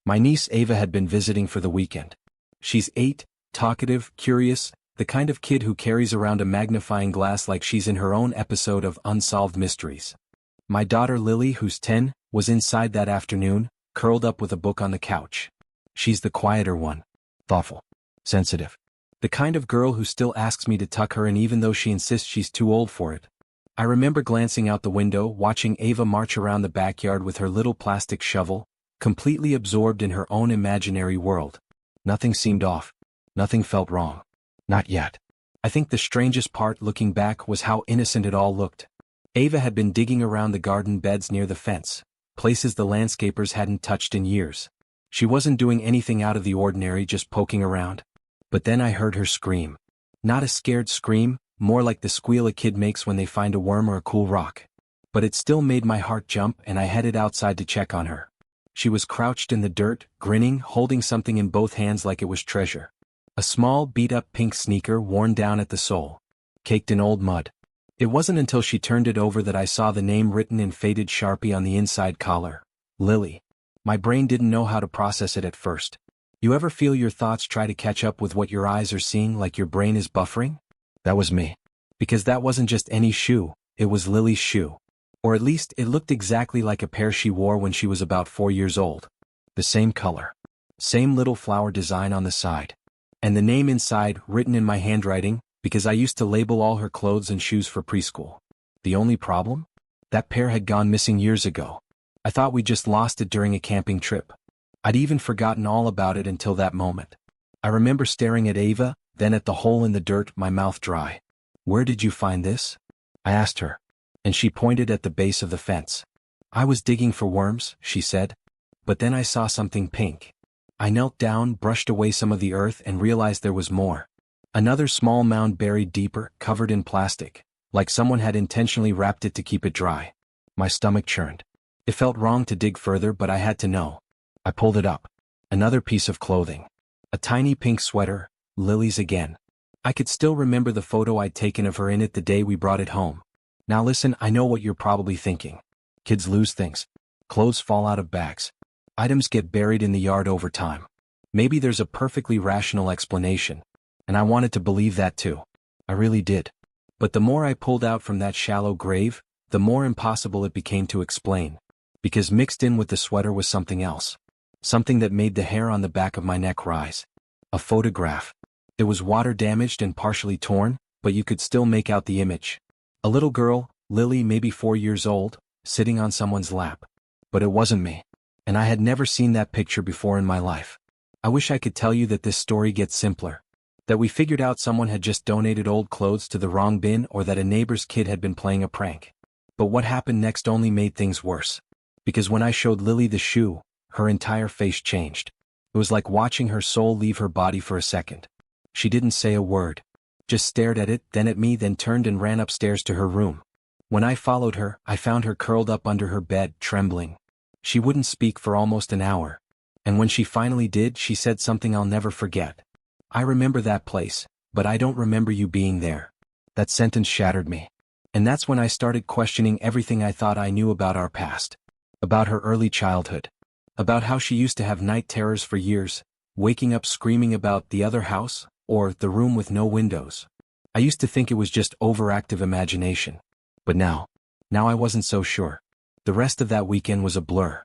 My niece Ava had been visiting for the weekend. She's 8, talkative, curious, the kind of kid who carries around a magnifying glass like she's in her own episode of Unsolved Mysteries. My daughter Lily, who's 10, was inside that afternoon, curled up with a book on the couch. She's the quieter one. Thoughtful. Sensitive. The kind of girl who still asks me to tuck her in even though she insists she's too old for it. I remember glancing out the window, watching Ava march around the backyard with her little plastic shovel, completely absorbed in her own imaginary world. Nothing seemed off. Nothing felt wrong. Not yet. I think the strangest part looking back was how innocent it all looked. Ava had been digging around the garden beds near the fence, places the landscapers hadn't touched in years. She wasn't doing anything out of the ordinary, just poking around. But then I heard her scream. Not a scared scream, more like the squeal a kid makes when they find a worm or a cool rock. But it still made my heart jump, and I headed outside to check on her. She was crouched in the dirt, grinning, holding something in both hands like it was treasure. A small, beat-up pink sneaker worn down at the sole, caked in old mud. It wasn't until she turned it over that I saw the name written in faded Sharpie on the inside collar. Lily. My brain didn't know how to process it at first. You ever feel your thoughts try to catch up with what your eyes are seeing, like your brain is buffering? That was me. Because that wasn't just any shoe, it was Lily's shoe. Or at least it looked exactly like a pair she wore when she was about 4 years old. The same color. Same little flower design on the side. And the name inside, written in my handwriting, because I used to label all her clothes and shoes for preschool. The only problem? That pair had gone missing years ago. I thought we just lost it during a camping trip. I'd even forgotten all about it until that moment. I remember staring at Ava, then at the hole in the dirt, my mouth dry. "Where did you find this?" I asked her. And she pointed at the base of the fence. "I was digging for worms," she said. But then I saw something pink. I knelt down, brushed away some of the earth, and realized there was more. Another small mound buried deeper, covered in plastic, like someone had intentionally wrapped it to keep it dry. My stomach churned. It felt wrong to dig further, but I had to know. I pulled it up. Another piece of clothing. A tiny pink sweater, Lily's again. I could still remember the photo I'd taken of her in it the day we brought it home. Now listen, I know what you're probably thinking. Kids lose things. Clothes fall out of bags. Items get buried in the yard over time. Maybe there's a perfectly rational explanation. And I wanted to believe that too. I really did. But the more I pulled out from that shallow grave, the more impossible it became to explain. Because mixed in with the sweater was something else. Something that made the hair on the back of my neck rise. A photograph. It was water damaged and partially torn, but you could still make out the image. A little girl, Lily, maybe 4 years old, sitting on someone's lap. But it wasn't me. And I had never seen that picture before in my life. I wish I could tell you that this story gets simpler. That we figured out someone had just donated old clothes to the wrong bin, or that a neighbor's kid had been playing a prank. But what happened next only made things worse. Because when I showed Lily the shoe, her entire face changed. It was like watching her soul leave her body for a second. She didn't say a word. Just stared at it, then at me, then turned and ran upstairs to her room. When I followed her, I found her curled up under her bed, trembling. She wouldn't speak for almost an hour. And when she finally did, she said something I'll never forget. "I remember that place, but I don't remember you being there." That sentence shattered me. And that's when I started questioning everything I thought I knew about our past. About her early childhood. About how she used to have night terrors for years, waking up screaming about the other house, or the room with no windows. I used to think it was just overactive imagination. But now I wasn't so sure. The rest of that weekend was a blur.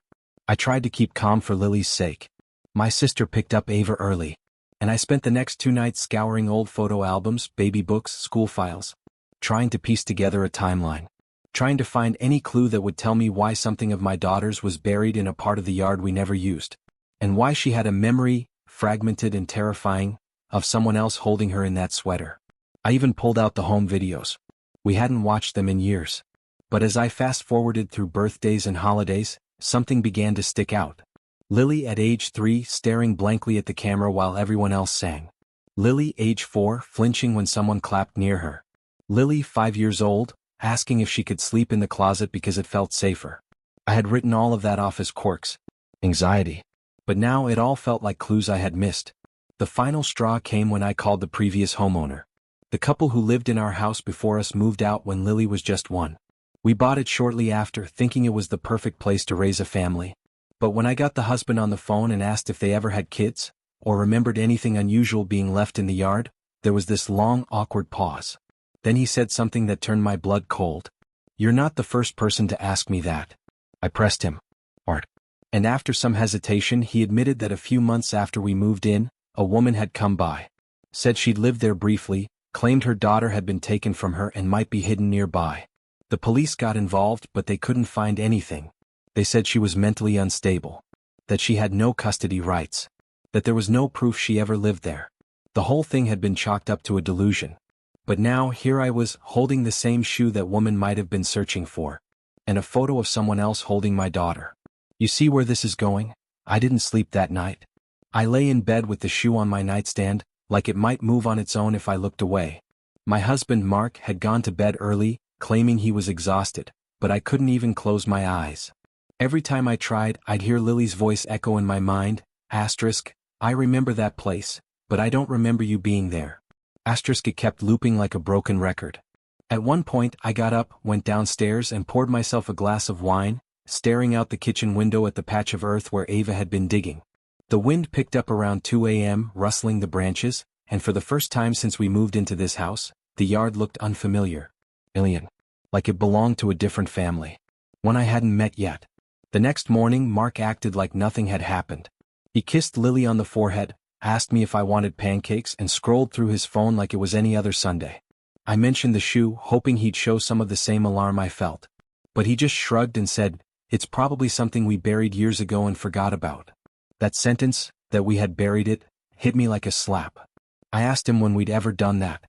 I tried to keep calm for Lily's sake. My sister picked up Ava early, and I spent the next 2 nights scouring old photo albums, baby books, school files, trying to piece together a timeline, trying to find any clue that would tell me why something of my daughter's was buried in a part of the yard we never used, and why she had a memory, fragmented and terrifying, of someone else holding her in that sweater. I even pulled out the home videos. We hadn't watched them in years. But as I fast-forwarded through birthdays and holidays, something began to stick out. Lily at age 3 staring blankly at the camera while everyone else sang. Lily, age 4, flinching when someone clapped near her. Lily, 5 years old, asking if she could sleep in the closet because it felt safer. I had written all of that off as quirks. Anxiety. But now it all felt like clues I had missed. The final straw came when I called the previous homeowner. The couple who lived in our house before us moved out when Lily was just 1. We bought it shortly after, thinking it was the perfect place to raise a family. But when I got the husband on the phone and asked if they ever had kids, or remembered anything unusual being left in the yard, there was this long, awkward pause. Then he said something that turned my blood cold. "You're not the first person to ask me that." I pressed him. "Art." And after some hesitation he admitted that a few months after we moved in, a woman had come by. Said she'd lived there briefly, claimed her daughter had been taken from her and might be hidden nearby. The police got involved but they couldn't find anything. They said she was mentally unstable. That she had no custody rights. That there was no proof she ever lived there. The whole thing had been chalked up to a delusion. But now here I was, holding the same shoe that woman might have been searching for. And a photo of someone else holding my daughter. You see where this is going? I didn't sleep that night. I lay in bed with the shoe on my nightstand, like it might move on its own if I looked away. My husband Mark had gone to bed early, claiming he was exhausted, but I couldn't even close my eyes. Every time I tried, I'd hear Lily's voice echo in my mind, asterisk, "I remember that place, but I don't remember you being there." Asterisk, it kept looping like a broken record. At one point I got up, went downstairs and poured myself a glass of wine, staring out the kitchen window at the patch of earth where Ava had been digging. The wind picked up around 2 a.m., rustling the branches, and for the first time since we moved into this house, the yard looked unfamiliar. Alien. Like it belonged to a different family. One I hadn't met yet. The next morning Mark acted like nothing had happened. He kissed Lily on the forehead, asked me if I wanted pancakes and scrolled through his phone like it was any other Sunday. I mentioned the shoe, hoping he'd show some of the same alarm I felt. But he just shrugged and said, "It's probably something we buried years ago and forgot about." That sentence, that we had buried it, hit me like a slap. I asked him when we'd ever done that.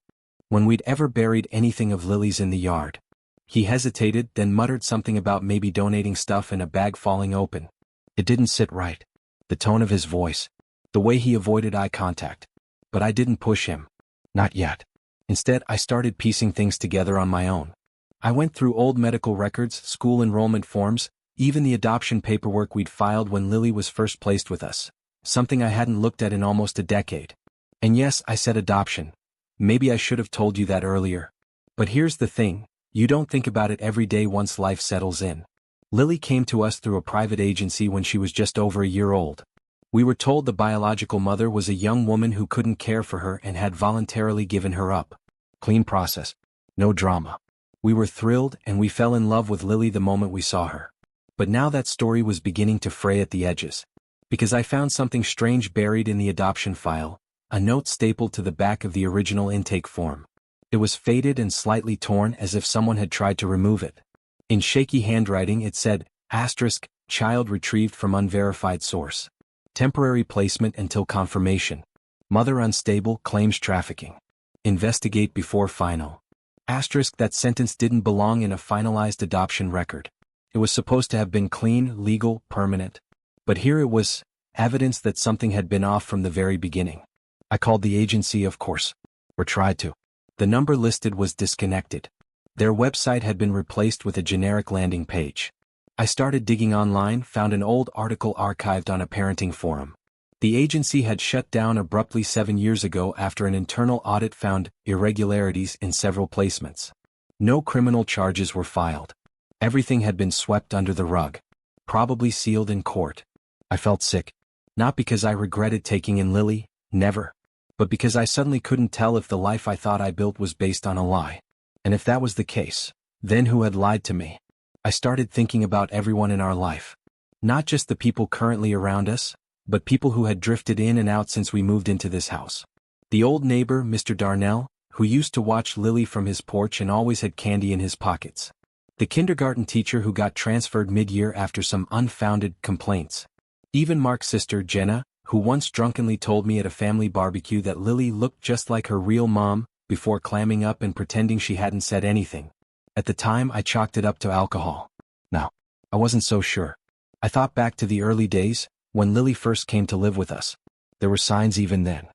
When we'd ever buried anything of Lily's in the yard. He hesitated, then muttered something about maybe donating stuff and a bag falling open. It didn't sit right. The tone of his voice. The way he avoided eye contact. But I didn't push him. Not yet. Instead, I started piecing things together on my own. I went through old medical records, school enrollment forms, even the adoption paperwork we'd filed when Lily was first placed with us. Something I hadn't looked at in almost a decade. And yes, I said adoption. Maybe I should have told you that earlier. But here's the thing, you don't think about it every day once life settles in. Lily came to us through a private agency when she was just over a year old. We were told the biological mother was a young woman who couldn't care for her and had voluntarily given her up. Clean process. No drama. We were thrilled and we fell in love with Lily the moment we saw her. But now that story was beginning to fray at the edges. Because I found something strange buried in the adoption file, a note stapled to the back of the original intake form. It was faded and slightly torn as if someone had tried to remove it. In shaky handwriting it said, asterisk, child retrieved from unverified source. Temporary placement until confirmation. Mother unstable, claims trafficking. Investigate before final. Asterisk, that sentence didn't belong in a finalized adoption record. It was supposed to have been clean, legal, permanent. But here it was, evidence that something had been off from the very beginning. I called the agency, of course. Or tried to. The number listed was disconnected. Their website had been replaced with a generic landing page. I started digging online, found an old article archived on a parenting forum. The agency had shut down abruptly 7 years ago after an internal audit found irregularities in several placements. No criminal charges were filed. Everything had been swept under the rug. Probably sealed in court. I felt sick. Not because I regretted taking in Lily, never. But because I suddenly couldn't tell if the life I thought I built was based on a lie. And if that was the case, then who had lied to me? I started thinking about everyone in our life. Not just the people currently around us, but people who had drifted in and out since we moved into this house. The old neighbor, Mr. Darnell, who used to watch Lily from his porch and always had candy in his pockets. The kindergarten teacher who got transferred mid-year after some unfounded complaints. Even Mark's sister, Jenna, who once drunkenly told me at a family barbecue that Lily looked just like her real mom, before clamming up and pretending she hadn't said anything. At the time I chalked it up to alcohol. No, I wasn't so sure. I thought back to the early days, when Lily first came to live with us. There were signs even then.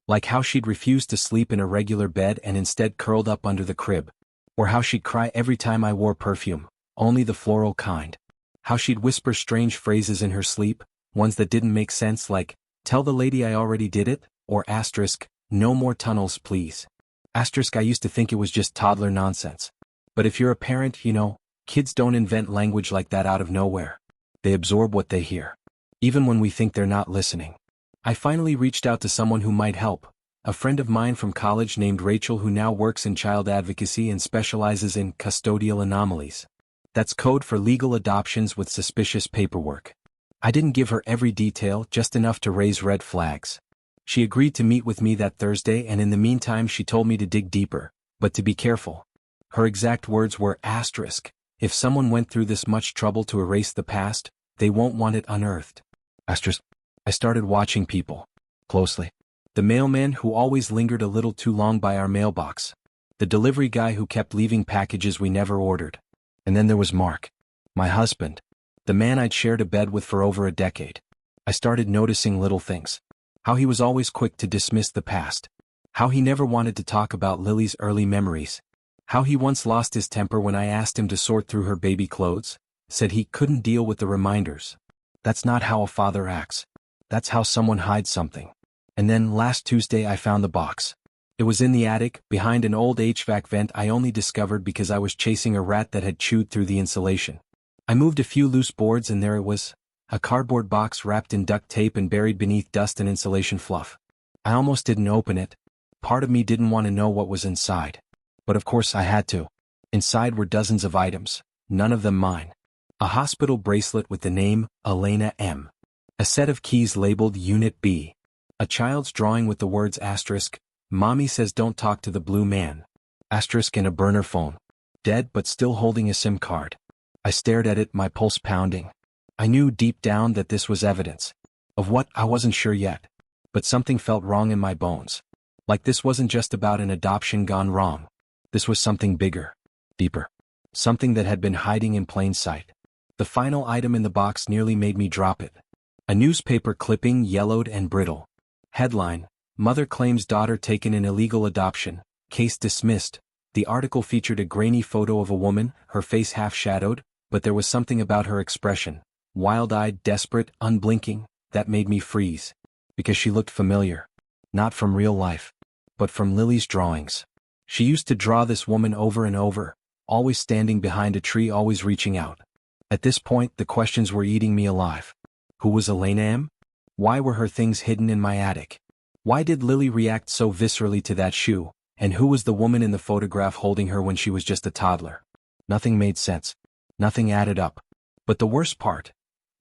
Like how she'd refuse to sleep in a regular bed and instead curled up under the crib. Or how she'd cry every time I wore perfume, only the floral kind. How she'd whisper strange phrases in her sleep, ones that didn't make sense like, "Tell the lady I already did it," or asterisk, "No more tunnels please." Asterisk, I used to think it was just toddler nonsense. But if you're a parent, you know, kids don't invent language like that out of nowhere. They absorb what they hear. even when we think they're not listening. I finally reached out to someone who might help, a friend of mine from college named Rachel who now works in child advocacy and specializes in custodial anomalies. That's code for legal adoptions with suspicious paperwork. I didn't give her every detail, just enough to raise red flags. She agreed to meet with me that Thursday, and in the meantime she told me to dig deeper, but to be careful. Her exact words were, if someone went through this much trouble to erase the past, they won't want it unearthed. I started watching people closely. The mailman who always lingered a little too long by our mailbox. The delivery guy who kept leaving packages we never ordered. And then there was Mark, my husband, the man I'd shared a bed with for over a decade. I started noticing little things. How he was always quick to dismiss the past. How he never wanted to talk about Lily's early memories. How he once lost his temper when I asked him to sort through her baby clothes, said he couldn't deal with the reminders. That's not how a father acts. That's how someone hides something. And then last Tuesday I found the box. It was in the attic, behind an old HVAC vent I only discovered because I was chasing a rat that had chewed through the insulation. I moved a few loose boards and there it was, a cardboard box wrapped in duct tape and buried beneath dust and insulation fluff. I almost didn't open it. Part of me didn't want to know what was inside. But of course I had to. Inside were dozens of items, none of them mine. A hospital bracelet with the name, Elena M. A set of keys labeled Unit B. A child's drawing with the words Mommy says don't talk to the blue man. And a burner phone. Dead but still holding a SIM card. I stared at it, my pulse pounding. I knew deep down that this was evidence. Of what, I wasn't sure yet. But something felt wrong in my bones. Like this wasn't just about an adoption gone wrong. This was something bigger. Deeper. Something that had been hiding in plain sight. The final item in the box nearly made me drop it. A newspaper clipping, yellowed and brittle. Headline: Mother claims daughter taken in illegal adoption, case dismissed. The article featured a grainy photo of a woman, her face half-shadowed, but there was something about her expression, wild-eyed, desperate, unblinking, that made me freeze. Because she looked familiar. Not from real life. But from Lily's drawings. She used to draw this woman over and over, always standing behind a tree, always reaching out. At this point, the questions were eating me alive. Who was Elena M? Why were her things hidden in my attic? Why did Lily react so viscerally to that shoe? And who was the woman in the photograph holding her when she was just a toddler? Nothing made sense. Nothing added up. But the worst part?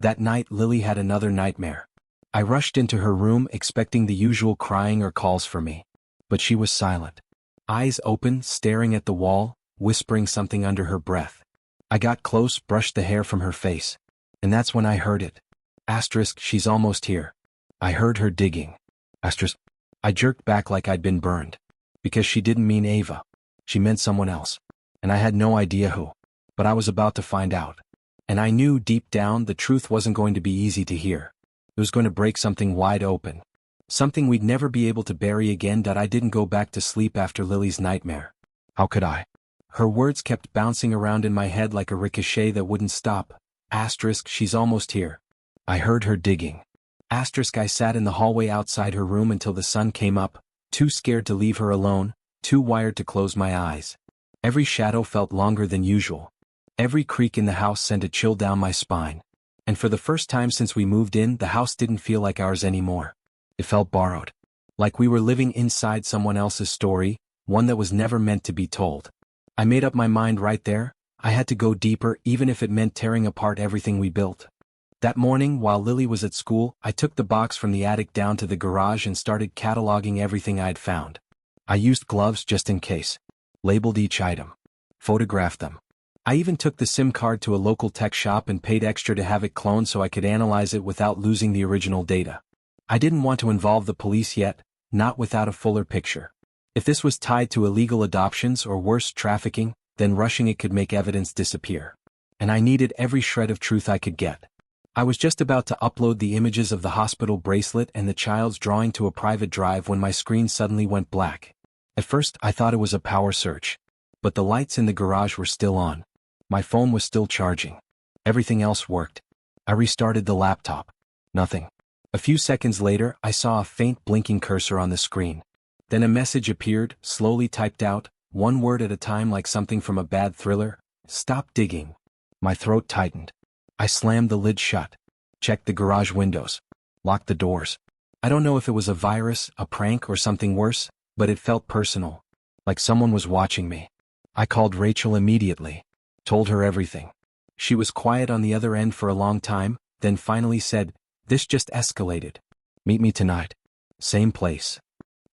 That night Lily had another nightmare. I rushed into her room expecting the usual crying or calls for me. But she was silent. Eyes open, staring at the wall, whispering something under her breath. I got close, brushed the hair from her face. And that's when I heard it. She's almost here. I heard her digging. I jerked back like I'd been burned. Because she didn't mean Ava. She meant someone else. And I had no idea who. But I was about to find out. And I knew deep down the truth wasn't going to be easy to hear. It was going to break something wide open. Something we'd never be able to bury again. I didn't go back to sleep after Lily's nightmare. How could I? Her words kept bouncing around in my head like a ricochet that wouldn't stop. She's almost here. I heard her digging. I sat in the hallway outside her room until the sun came up, too scared to leave her alone, too wired to close my eyes. Every shadow felt longer than usual. Every creak in the house sent a chill down my spine. And for the first time since we moved in, the house didn't feel like ours anymore. It felt borrowed. Like we were living inside someone else's story, one that was never meant to be told. I made up my mind right there. I had to go deeper, even if it meant tearing apart everything we built. That morning, while Lily was at school, I took the box from the attic down to the garage and started cataloging everything I'd found. I used gloves just in case. Labeled each item. Photographed them. I even took the SIM card to a local tech shop and paid extra to have it cloned so I could analyze it without losing the original data. I didn't want to involve the police yet, not without a fuller picture. If this was tied to illegal adoptions or worse, trafficking, then rushing it could make evidence disappear. And I needed every shred of truth I could get. I was just about to upload the images of the hospital bracelet and the child's drawing to a private drive when my screen suddenly went black. At first, I thought it was a power surge. But the lights in the garage were still on. My phone was still charging. Everything else worked. I restarted the laptop. Nothing. A few seconds later, I saw a faint blinking cursor on the screen. Then a message appeared, slowly typed out, one word at a time like something from a bad thriller. Stop digging. My throat tightened. I slammed the lid shut. checked the garage windows, locked the doors. I don't know if it was a virus, a prank, or something worse, but it felt personal, like someone was watching me. I called Rachel immediately, told her everything. She was quiet on the other end for a long time, then finally said, "This just escalated. Meet me tonight. Same place."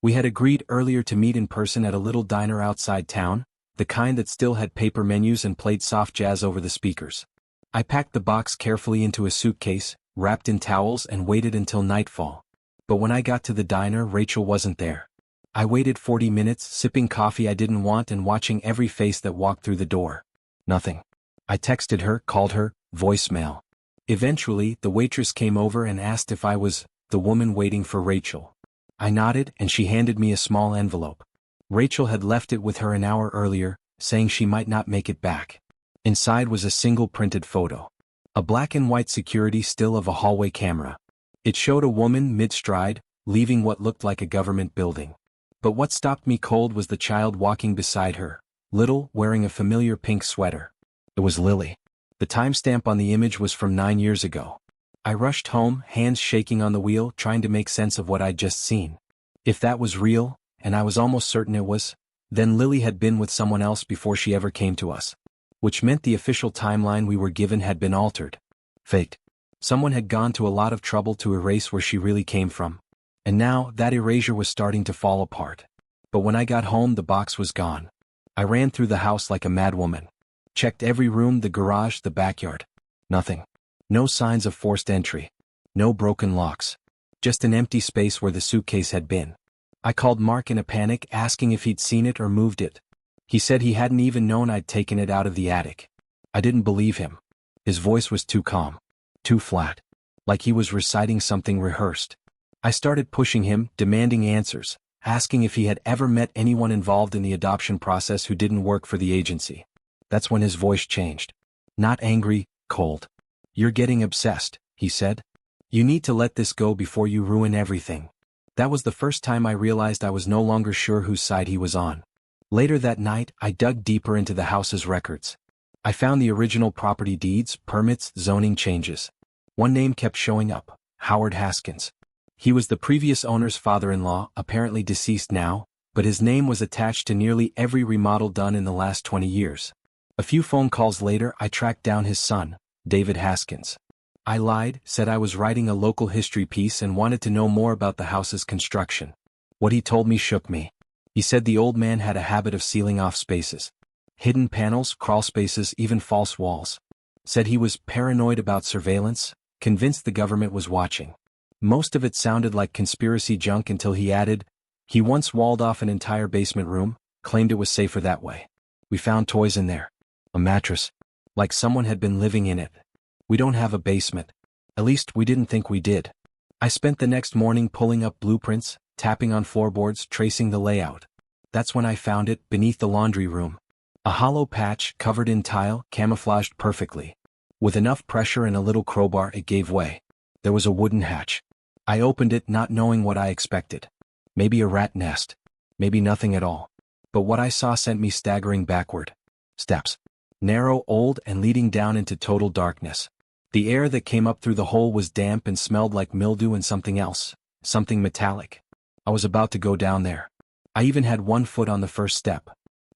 We had agreed earlier to meet in person at a little diner outside town, the kind that still had paper menus and played soft jazz over the speakers. I packed the box carefully into a suitcase, wrapped in towels, and waited until nightfall. But when I got to the diner, Rachel wasn't there. I waited 40 minutes, sipping coffee I didn't want and watching every face that walked through the door. Nothing. I texted her, called her, voicemail. Eventually, the waitress came over and asked if I was the woman waiting for Rachel. I nodded, and she handed me a small envelope. Rachel had left it with her an hour earlier, saying she might not make it back. Inside was a single printed photo. A black and white security still of a hallway camera. It showed a woman mid-stride, leaving what looked like a government building. But what stopped me cold was the child walking beside her, little, wearing a familiar pink sweater. It was Lily. The timestamp on the image was from 9 years ago. I rushed home, hands shaking on the wheel, trying to make sense of what I'd just seen. If that was real, and I was almost certain it was, then Lily had been with someone else before she ever came to us. Which meant the official timeline we were given had been altered. Faked. Someone had gone to a lot of trouble to erase where she really came from. And now, that erasure was starting to fall apart. But when I got home, the box was gone. I ran through the house like a madwoman. Checked every room, the garage, the backyard. Nothing. No signs of forced entry. No broken locks. Just an empty space where the suitcase had been. I called Mark in a panic, asking if he'd seen it or moved it. He said he hadn't even known I'd taken it out of the attic. I didn't believe him. His voice was too calm. Too flat. Like he was reciting something rehearsed. I started pushing him, demanding answers, asking if he had ever met anyone involved in the adoption process who didn't work for the agency. That's when his voice changed. Not angry, cold. "You're getting obsessed," he said. "You need to let this go before you ruin everything." That was the first time I realized I was no longer sure whose side he was on. Later that night, I dug deeper into the house's records. I found the original property deeds, permits, zoning changes. One name kept showing up, Howard Haskins. He was the previous owner's father-in-law, apparently deceased now, but his name was attached to nearly every remodel done in the last 20 years. A few phone calls later, I tracked down his son, David Haskins. I lied, said I was writing a local history piece and wanted to know more about the house's construction. What he told me shook me. He said the old man had a habit of sealing off spaces. Hidden panels, crawl spaces, even false walls. Said he was paranoid about surveillance, convinced the government was watching. Most of it sounded like conspiracy junk until he added, he once walled off an entire basement room, claimed it was safer that way. We found toys in there. A mattress. Like someone had been living in it. We don't have a basement. At least we didn't think we did. I spent the next morning pulling up blueprints, tapping on floorboards, tracing the layout. That's when I found it, beneath the laundry room. A hollow patch, covered in tile, camouflaged perfectly. With enough pressure and a little crowbar, it gave way. There was a wooden hatch. I opened it, not knowing what I expected. Maybe a rat nest. Maybe nothing at all. But what I saw sent me staggering backward. Steps. Narrow, old, and leading down into total darkness. The air that came up through the hole was damp and smelled like mildew and something else. Something metallic. I was about to go down there. I even had one foot on the first step.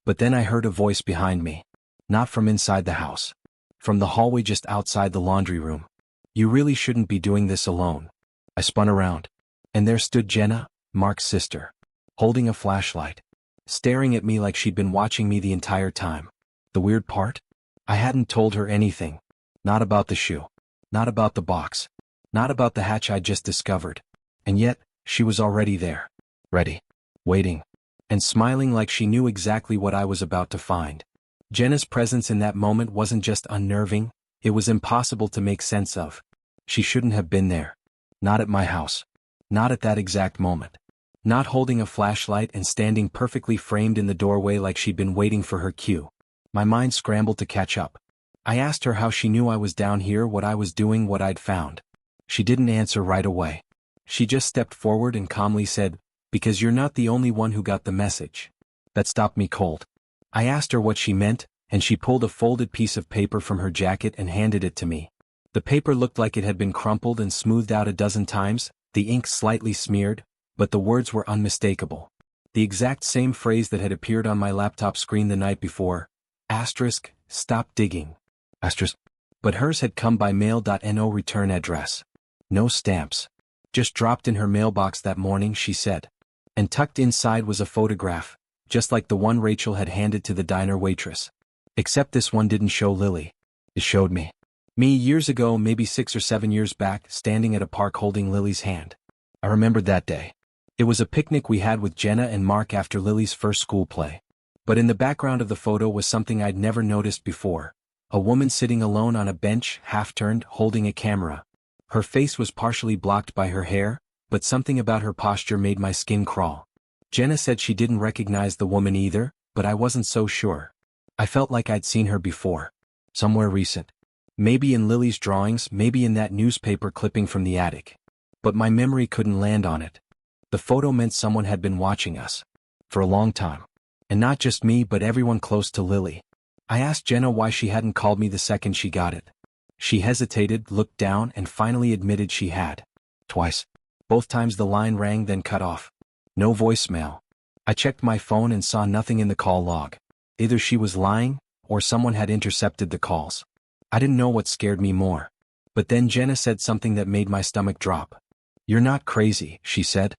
But then I heard a voice behind me. Not from inside the house. From the hallway just outside the laundry room. "You really shouldn't be doing this alone." I spun around. And there stood Jenna, Mark's sister. Holding a flashlight. Staring at me like she'd been watching me the entire time. The weird part? I hadn't told her anything. Not about the shoe. Not about the box. Not about the hatch I'd just discovered. And yet, she was already there. Ready. Waiting. And smiling like she knew exactly what I was about to find. Jenna's presence in that moment wasn't just unnerving, it was impossible to make sense of. She shouldn't have been there. Not at my house. Not at that exact moment. Not holding a flashlight and standing perfectly framed in the doorway like she'd been waiting for her cue. My mind scrambled to catch up. I asked her how she knew I was down here, what I was doing, what I'd found. She didn't answer right away. She just stepped forward and calmly said, "Because you're not the only one who got the message." That stopped me cold. I asked her what she meant, and she pulled a folded piece of paper from her jacket and handed it to me. The paper looked like it had been crumpled and smoothed out a dozen times, the ink slightly smeared, but the words were unmistakable. The exact same phrase that had appeared on my laptop screen the night before. Asterisk, stop digging. Asterisk. But hers had come by mail.no return address. No stamps. Just dropped in her mailbox that morning, she said. And tucked inside was a photograph, just like the one Rachel had handed to the diner waitress. Except this one didn't show Lily. It showed me. Me years ago, maybe 6 or 7 years back, standing at a park holding Lily's hand. I remembered that day. It was a picnic we had with Jenna and Mark after Lily's first school play. But in the background of the photo was something I'd never noticed before. A woman sitting alone on a bench, half-turned, holding a camera. Her face was partially blocked by her hair, but something about her posture made my skin crawl. Jenna said she didn't recognize the woman either, but I wasn't so sure. I felt like I'd seen her before. Somewhere recent. Maybe in Lily's drawings, maybe in that newspaper clipping from the attic. But my memory couldn't land on it. The photo meant someone had been watching us. For a long time. And not just me but everyone close to Lily. I asked Jenna why she hadn't called me the second she got it. She hesitated, looked down, and finally admitted she had. Twice. Both times the line rang then cut off. No voicemail. I checked my phone and saw nothing in the call log. Either she was lying, or someone had intercepted the calls. I didn't know what scared me more. But then Jenna said something that made my stomach drop. You're not crazy, she said.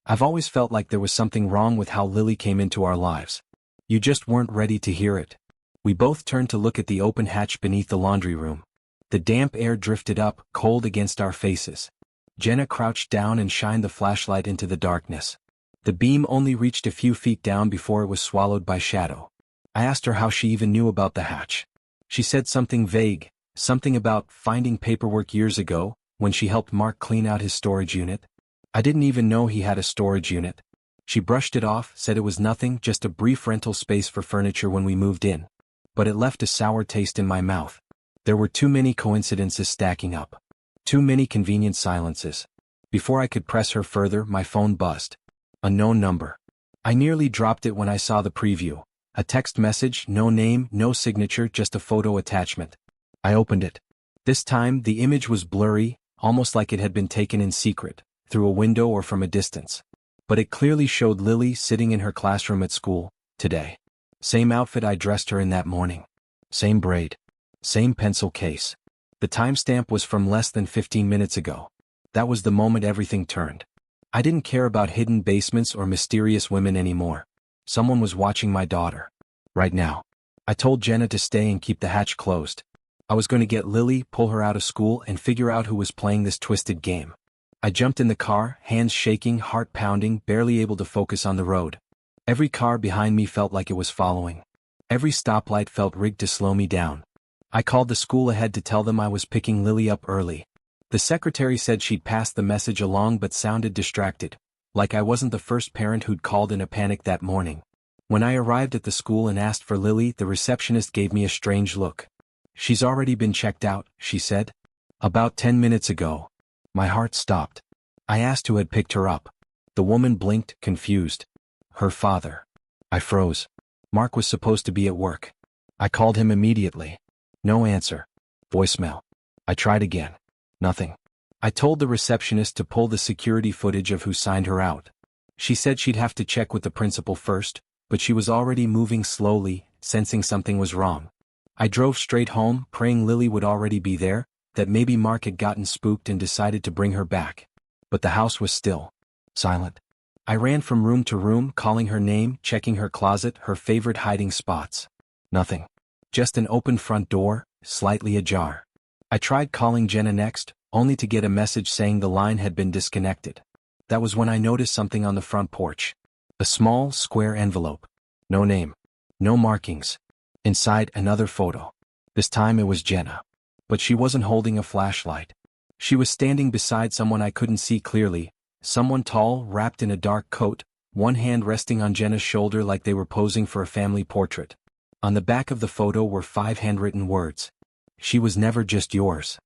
I've always felt like there was something wrong with how Lily came into our lives. You just weren't ready to hear it. We both turned to look at the open hatch beneath the laundry room. The damp air drifted up, cold against our faces. Jenna crouched down and shined the flashlight into the darkness. The beam only reached a few feet down before it was swallowed by shadow. I asked her how she even knew about the hatch. She said something vague, something about finding paperwork years ago, when she helped Mark clean out his storage unit. I didn't even know he had a storage unit. She brushed it off, said it was nothing, just a brief rental space for furniture when we moved in. But it left a sour taste in my mouth. There were too many coincidences stacking up. Too many convenient silences. Before I could press her further, my phone buzzed. Unknown number. I nearly dropped it when I saw the preview. A text message, no name, no signature, just a photo attachment. I opened it. This time, the image was blurry, almost like it had been taken in secret, through a window or from a distance. But it clearly showed Lily sitting in her classroom at school, today. Same outfit I dressed her in that morning. Same braid. Same pencil case. The timestamp was from less than 15 minutes ago. That was the moment everything turned. I didn't care about hidden basements or mysterious women anymore. Someone was watching my daughter. Right now. I told Jenna to stay and keep the hatch closed. I was going to get Lily, pull her out of school, and figure out who was playing this twisted game. I jumped in the car, hands shaking, heart pounding, barely able to focus on the road. Every car behind me felt like it was following. Every stoplight felt rigged to slow me down. I called the school ahead to tell them I was picking Lily up early. The secretary said she'd passed the message along but sounded distracted, like I wasn't the first parent who'd called in a panic that morning. When I arrived at the school and asked for Lily, the receptionist gave me a strange look. She's already been checked out, she said. About 10 minutes ago. My heart stopped. I asked who had picked her up. The woman blinked, confused. Her father. I froze. Mark was supposed to be at work. I called him immediately. No answer. Voicemail. I tried again. Nothing. I told the receptionist to pull the security footage of who signed her out. She said she'd have to check with the principal first, but she was already moving slowly, sensing something was wrong. I drove straight home, praying Lily would already be there, that maybe Mark had gotten spooked and decided to bring her back. But the house was still. Silent. I ran from room to room, calling her name, checking her closet, her favorite hiding spots. Nothing. Just an open front door, slightly ajar. I tried calling Jenna next, only to get a message saying the line had been disconnected. That was when I noticed something on the front porch. A small, square envelope. No name. No markings. Inside, another photo. This time it was Jenna. But she wasn't holding a flashlight. She was standing beside someone I couldn't see clearly, someone tall, wrapped in a dark coat, one hand resting on Jenna's shoulder like they were posing for a family portrait. On the back of the photo were 5 handwritten words. She was never just yours.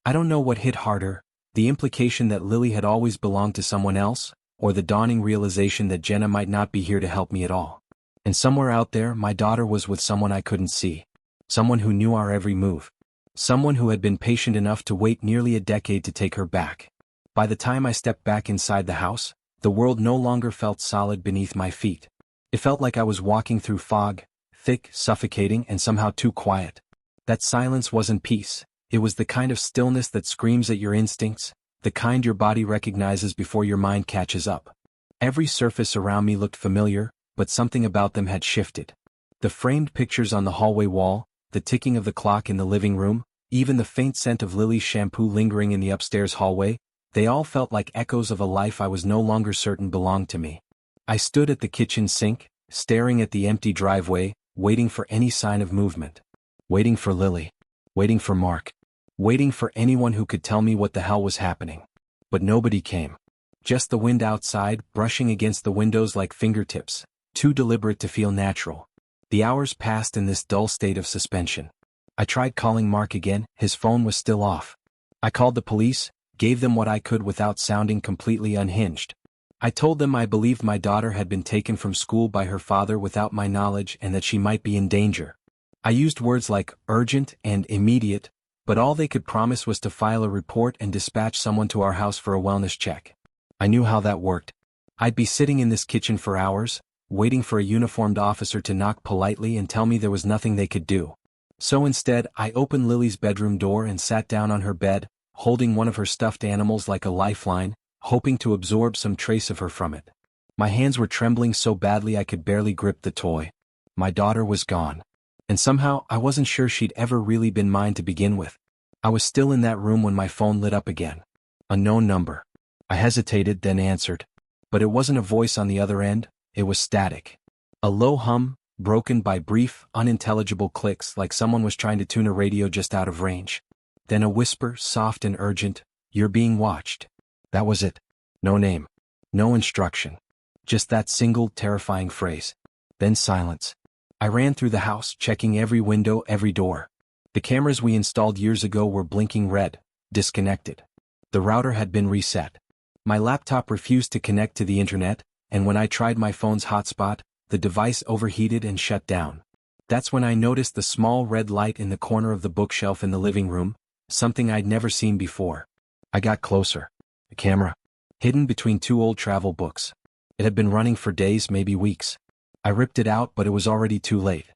I don't know what hit harder, the implication that Lily had always belonged to someone else, or the dawning realization that Jenna might not be here to help me at all. And somewhere out there, my daughter was with someone I couldn't see. Someone who knew our every move. Someone who had been patient enough to wait nearly a decade to take her back. By the time I stepped back inside the house, the world no longer felt solid beneath my feet. It felt like I was walking through fog, thick, suffocating, and somehow too quiet. That silence wasn't peace. It was the kind of stillness that screams at your instincts, the kind your body recognizes before your mind catches up. Every surface around me looked familiar, but something about them had shifted. The framed pictures on the hallway wall, the ticking of the clock in the living room, even the faint scent of Lily's shampoo lingering in the upstairs hallway, they all felt like echoes of a life I was no longer certain belonged to me. I stood at the kitchen sink, staring at the empty driveway, waiting for any sign of movement. Waiting for Lily. Waiting for Mark. Waiting for anyone who could tell me what the hell was happening. But nobody came. Just the wind outside, brushing against the windows like fingertips, too deliberate to feel natural. The hours passed in this dull state of suspension. I tried calling Mark again, his phone was still off. I called the police, gave them what I could without sounding completely unhinged. I told them I believed my daughter had been taken from school by her father without my knowledge and that she might be in danger. I used words like urgent and immediate, but all they could promise was to file a report and dispatch someone to our house for a wellness check. I knew how that worked. I'd be sitting in this kitchen for hours, waiting for a uniformed officer to knock politely and tell me there was nothing they could do. So instead, I opened Lily's bedroom door and sat down on her bed, holding one of her stuffed animals like a lifeline, hoping to absorb some trace of her from it. My hands were trembling so badly I could barely grip the toy. My daughter was gone. And somehow, I wasn't sure she'd ever really been mine to begin with. I was still in that room when my phone lit up again. Unknown number. I hesitated, then answered. But it wasn't a voice on the other end, it was static. A low hum, broken by brief, unintelligible clicks like someone was trying to tune a radio just out of range. Then a whisper, soft and urgent, "You're being watched." That was it. No name. No instruction. Just that single, terrifying phrase. Then silence. I ran through the house, checking every window, every door. The cameras we installed years ago were blinking red, disconnected. The router had been reset. My laptop refused to connect to the internet, and when I tried my phone's hotspot, the device overheated and shut down. That's when I noticed the small red light in the corner of the bookshelf in the living room, something I'd never seen before. I got closer. The camera. Hidden between two old travel books. It had been running for days, maybe weeks. I ripped it out, but it was already too late.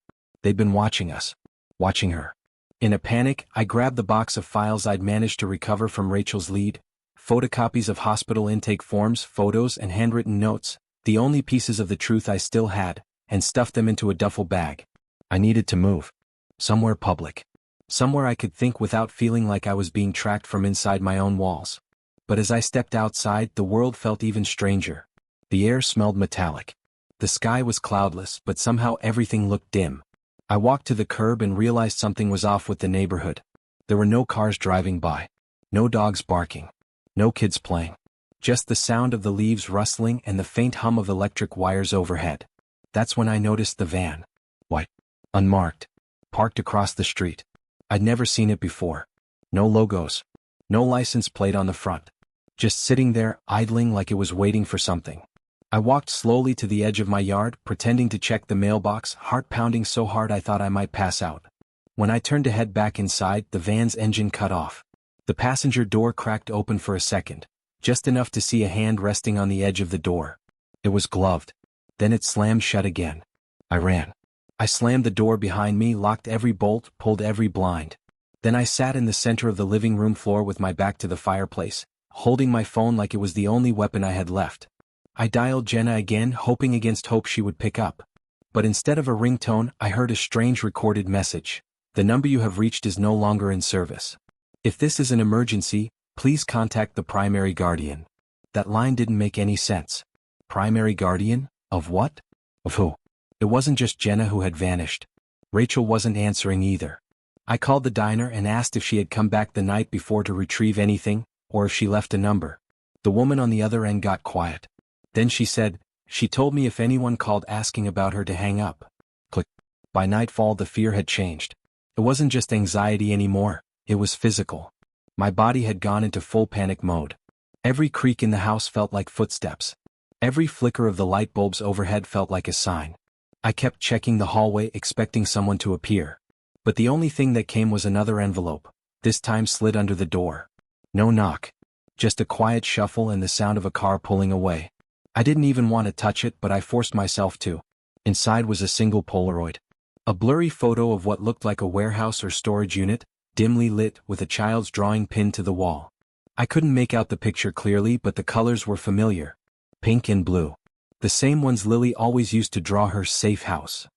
They'd been watching us. Watching her. In a panic, I grabbed the box of files I'd managed to recover from Rachel's lead, photocopies of hospital intake forms, photos, and handwritten notes, the only pieces of the truth I still had, and stuffed them into a duffel bag. I needed to move. Somewhere public. Somewhere I could think without feeling like I was being tracked from inside my own walls. But as I stepped outside, the world felt even stranger. The air smelled metallic. The sky was cloudless, but somehow everything looked dim. I walked to the curb and realized something was off with the neighborhood. There were no cars driving by. No dogs barking. No kids playing. Just the sound of the leaves rustling and the faint hum of electric wires overhead. That's when I noticed the van. White. Unmarked. Parked across the street. I'd never seen it before. No logos. No license plate on the front. Just sitting there, idling like it was waiting for something. I walked slowly to the edge of my yard, pretending to check the mailbox, heart pounding so hard I thought I might pass out. When I turned to head back inside, the van's engine cut off. The passenger door cracked open for a second, just enough to see a hand resting on the edge of the door. It was gloved. Then it slammed shut again. I ran. I slammed the door behind me, locked every bolt, pulled every blind. Then I sat in the center of the living room floor with my back to the fireplace, holding my phone like it was the only weapon I had left. I dialed Jenna again, hoping against hope she would pick up. But instead of a ringtone, I heard a strange recorded message. "The number you have reached is no longer in service. If this is an emergency, please contact the primary guardian." That line didn't make any sense. Primary guardian? Of what? Of who? It wasn't just Jenna who had vanished. Rachel wasn't answering either. I called the diner and asked if she had come back the night before to retrieve anything, or if she left a number. The woman on the other end got quiet. Then she said, "She told me if anyone called asking about her to hang up." Click. By nightfall the fear had changed. It wasn't just anxiety anymore, it was physical. My body had gone into full panic mode. Every creak in the house felt like footsteps. Every flicker of the light bulbs overhead felt like a sign. I kept checking the hallway, expecting someone to appear. But the only thing that came was another envelope, this time slid under the door. No knock. Just a quiet shuffle and the sound of a car pulling away. I didn't even want to touch it, but I forced myself to. Inside was a single Polaroid. A blurry photo of what looked like a warehouse or storage unit, dimly lit with a child's drawing pinned to the wall. I couldn't make out the picture clearly, but the colors were familiar. Pink and blue. The same ones Lily always used to draw her safe house.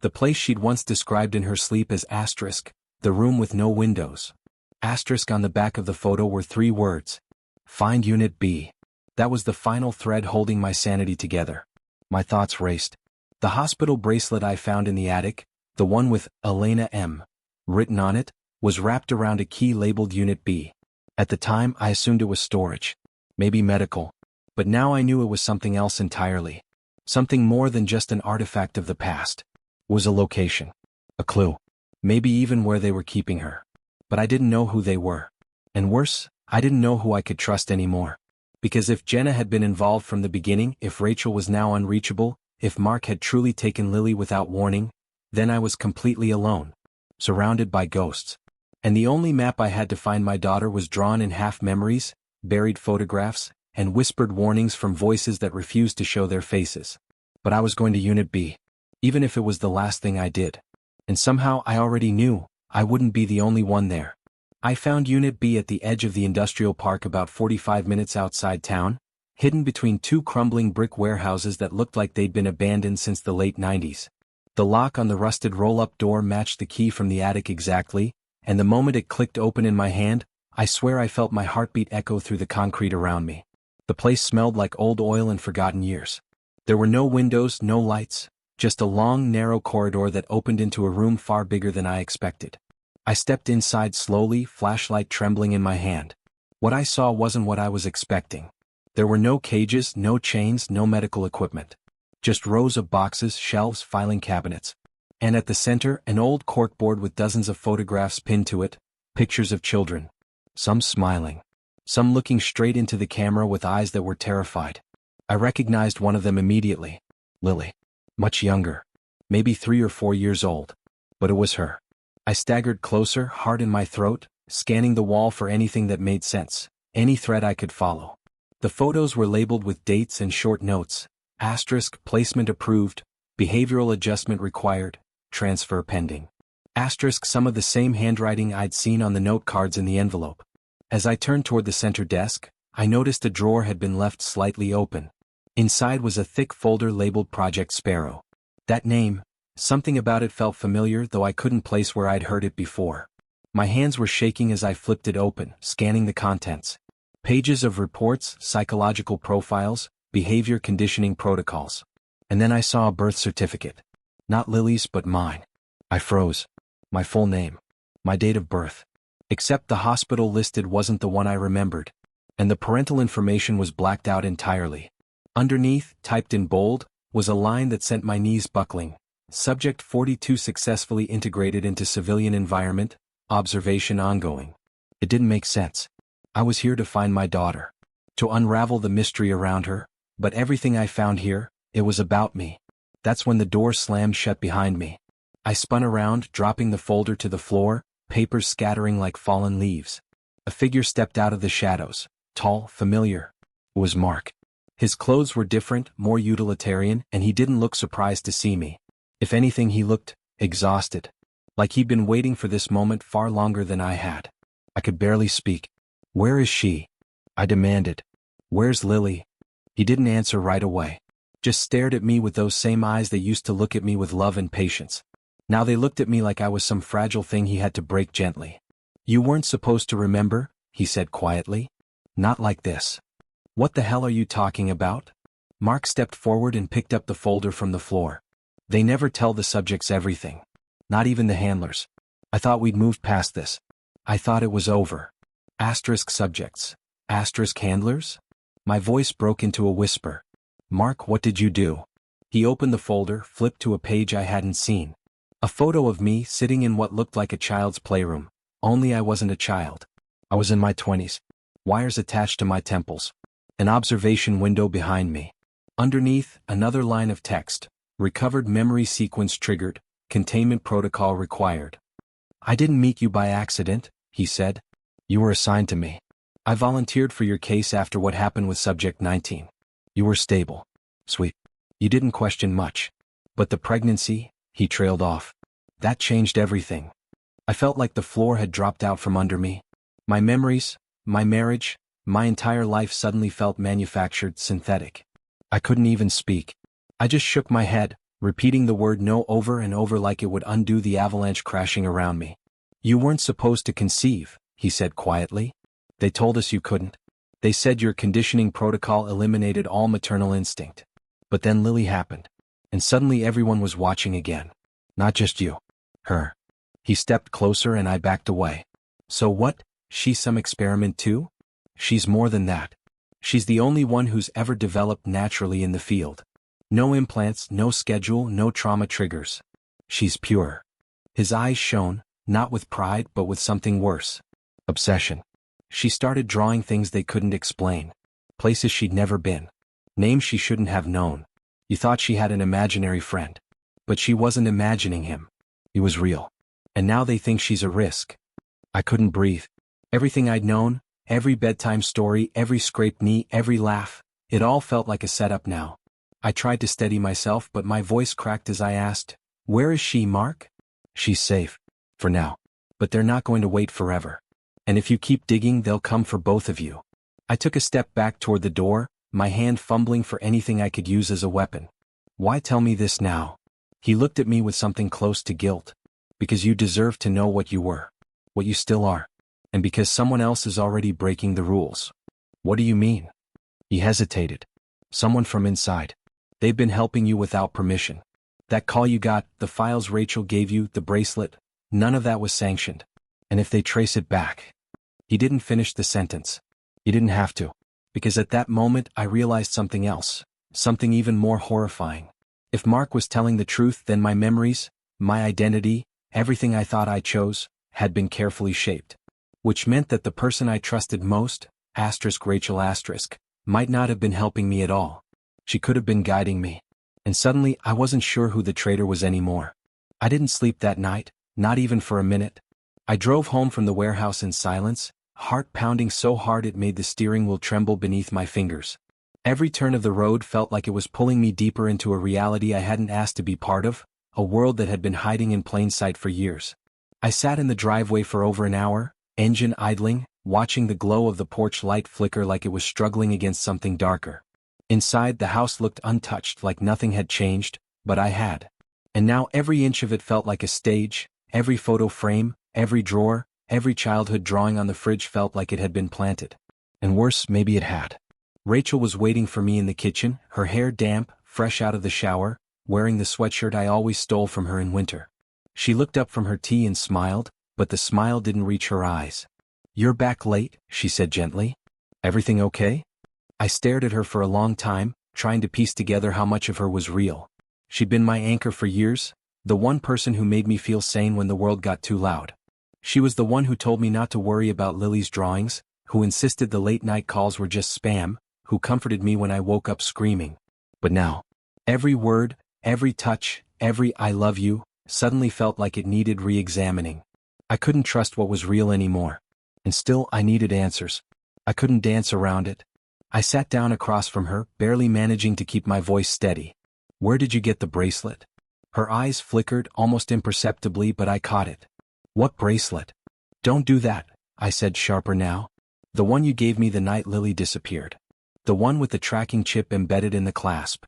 The place she'd once described in her sleep as asterisk, the room with no windows. Asterisk on the back of the photo were 3 words. Find Unit B. That was the final thread holding my sanity together. My thoughts raced. The hospital bracelet I found in the attic, the one with Elena M. written on it, was wrapped around a key labeled Unit B. At the time, I assumed it was storage. Maybe medical. But now I knew it was something else entirely. Something more than just an artifact of the past. It was a location. A clue. Maybe even where they were keeping her. But I didn't know who they were. And worse, I didn't know who I could trust anymore. Because if Jenna had been involved from the beginning, if Rachel was now unreachable, if Mark had truly taken Lily without warning, then I was completely alone. Surrounded by ghosts. And the only map I had to find my daughter was drawn in half-memories, buried photographs, and whispered warnings from voices that refused to show their faces. But I was going to Unit B. Even if it was the last thing I did. And somehow I already knew, I wouldn't be the only one there. I found Unit B at the edge of the industrial park about 45 minutes outside town, hidden between 2 crumbling brick warehouses that looked like they'd been abandoned since the late 90s. The lock on the rusted roll-up door matched the key from the attic exactly, and the moment it clicked open in my hand, I swear I felt my heartbeat echo through the concrete around me. The place smelled like old oil and forgotten years. There were no windows, no lights, just a long, narrow corridor that opened into a room far bigger than I expected. I stepped inside slowly, flashlight trembling in my hand. What I saw wasn't what I was expecting. There were no cages, no chains, no medical equipment. Just rows of boxes, shelves, filing cabinets. And at the center, an old corkboard with dozens of photographs pinned to it, pictures of children. Some smiling. Some looking straight into the camera with eyes that were terrified. I recognized one of them immediately. Lily. Much younger. Maybe 3 or 4 years old. But it was her. I staggered closer, heart in my throat, scanning the wall for anything that made sense, any thread I could follow. The photos were labeled with dates and short notes. Asterisk, placement approved, behavioral adjustment required, transfer pending. Asterisk, some of the same handwriting I'd seen on the note cards in the envelope. As I turned toward the center desk, I noticed a drawer had been left slightly open. Inside was a thick folder labeled Project Sparrow. That name, something about it felt familiar, though I couldn't place where I'd heard it before. My hands were shaking as I flipped it open, scanning the contents. Pages of reports, psychological profiles, behavior conditioning protocols. And then I saw a birth certificate. Not Lily's, but mine. I froze. My full name. My date of birth. Except the hospital listed wasn't the one I remembered. And the parental information was blacked out entirely. Underneath, typed in bold, was a line that sent my knees buckling. Subject 42 successfully integrated into civilian environment, observation ongoing. It didn't make sense. I was here to find my daughter. To unravel the mystery around her, but everything I found here, it was about me. That's when the door slammed shut behind me. I spun around, dropping the folder to the floor, papers scattering like fallen leaves. A figure stepped out of the shadows, tall, familiar. It was Mark. His clothes were different, more utilitarian, and he didn't look surprised to see me. If anything, he looked exhausted. Like he'd been waiting for this moment far longer than I had. I could barely speak. "Where is she?" I demanded. "Where's Lily?" He didn't answer right away. Just stared at me with those same eyes that used to look at me with love and patience. Now they looked at me like I was some fragile thing he had to break gently. "You weren't supposed to remember," he said quietly. "Not like this." "What the hell are you talking about?" Mark stepped forward and picked up the folder from the floor. "They never tell the subjects everything. Not even the handlers. I thought we'd moved past this. I thought it was over. Asterisk subjects. Asterisk handlers?" My voice broke into a whisper. "Mark, what did you do?" He opened the folder, flipped to a page I hadn't seen. A photo of me sitting in what looked like a child's playroom. Only I wasn't a child. I was in my 20s. Wires attached to my temples. An observation window behind me. Underneath, another line of text. Recovered memory sequence triggered. Containment protocol required. I didn't meet you by accident, he said. You were assigned to me. I volunteered for your case after what happened with Subject 19. You were stable. Sweet. You didn't question much. But the pregnancy, he trailed off. That changed everything. I felt like the floor had dropped out from under me. My memories, my marriage, my entire life suddenly felt manufactured, synthetic. I couldn't even speak. I just shook my head, repeating the word no over and over like it would undo the avalanche crashing around me. You weren't supposed to conceive, he said quietly. They told us you couldn't. They said your conditioning protocol eliminated all maternal instinct. But then Lily happened. And suddenly everyone was watching again. Not just you. Her. He stepped closer and I backed away. So what? She's some experiment too? She's more than that. She's the only one who's ever developed naturally in the field. No implants, no schedule, no trauma triggers. She's pure. His eyes shone, not with pride but with something worse. Obsession. She started drawing things they couldn't explain. Places she'd never been. Names she shouldn't have known. You thought she had an imaginary friend. But she wasn't imagining him. He was real. And now they think she's a risk. I couldn't breathe. Everything I'd known, every bedtime story, every scraped knee, every laugh, it all felt like a setup now. I tried to steady myself but my voice cracked as I asked, "Where is she, Mark?" "She's safe. For now. But they're not going to wait forever. And if you keep digging they'll come for both of you." I took a step back toward the door, my hand fumbling for anything I could use as a weapon. "Why tell me this now?" He looked at me with something close to guilt. "Because you deserve to know what you were. What you still are. And because someone else is already breaking the rules." "What do you mean?" He hesitated. "Someone from inside. They've been helping you without permission. That call you got, the files Rachel gave you, the bracelet, none of that was sanctioned. And if they trace it back..." He didn't finish the sentence. He didn't have to. Because at that moment I realized something else. Something even more horrifying. If Mark was telling the truth, then my memories, my identity, everything I thought I chose, had been carefully shaped. Which meant that the person I trusted most, Rachel asterisk, might not have been helping me at all. She could have been guiding me. And suddenly I wasn't sure who the traitor was anymore. I didn't sleep that night, not even for a minute. I drove home from the warehouse in silence, heart pounding so hard it made the steering wheel tremble beneath my fingers. Every turn of the road felt like it was pulling me deeper into a reality I hadn't asked to be part of, a world that had been hiding in plain sight for years. I sat in the driveway for over an hour, engine idling, watching the glow of the porch light flicker like it was struggling against something darker. Inside, the house looked untouched, like nothing had changed, but I had. And now every inch of it felt like a stage, every photo frame, every drawer, every childhood drawing on the fridge felt like it had been planted. And worse, maybe it had. Rachel was waiting for me in the kitchen, her hair damp, fresh out of the shower, wearing the sweatshirt I always stole from her in winter. She looked up from her tea and smiled, but the smile didn't reach her eyes. "You're back late," she said gently. "Everything okay?" I stared at her for a long time, trying to piece together how much of her was real. She'd been my anchor for years, the one person who made me feel sane when the world got too loud. She was the one who told me not to worry about Lily's drawings, who insisted the late-night calls were just spam, who comforted me when I woke up screaming. But now, every word, every touch, every "I love you," suddenly felt like it needed re-examining. I couldn't trust what was real anymore. And still I needed answers. I couldn't dance around it. I sat down across from her, barely managing to keep my voice steady. "Where did you get the bracelet?" Her eyes flickered almost imperceptibly, but I caught it. "What bracelet?" "Don't do that," I said, sharper now. "The one you gave me the night Lily disappeared. The one with the tracking chip embedded in the clasp."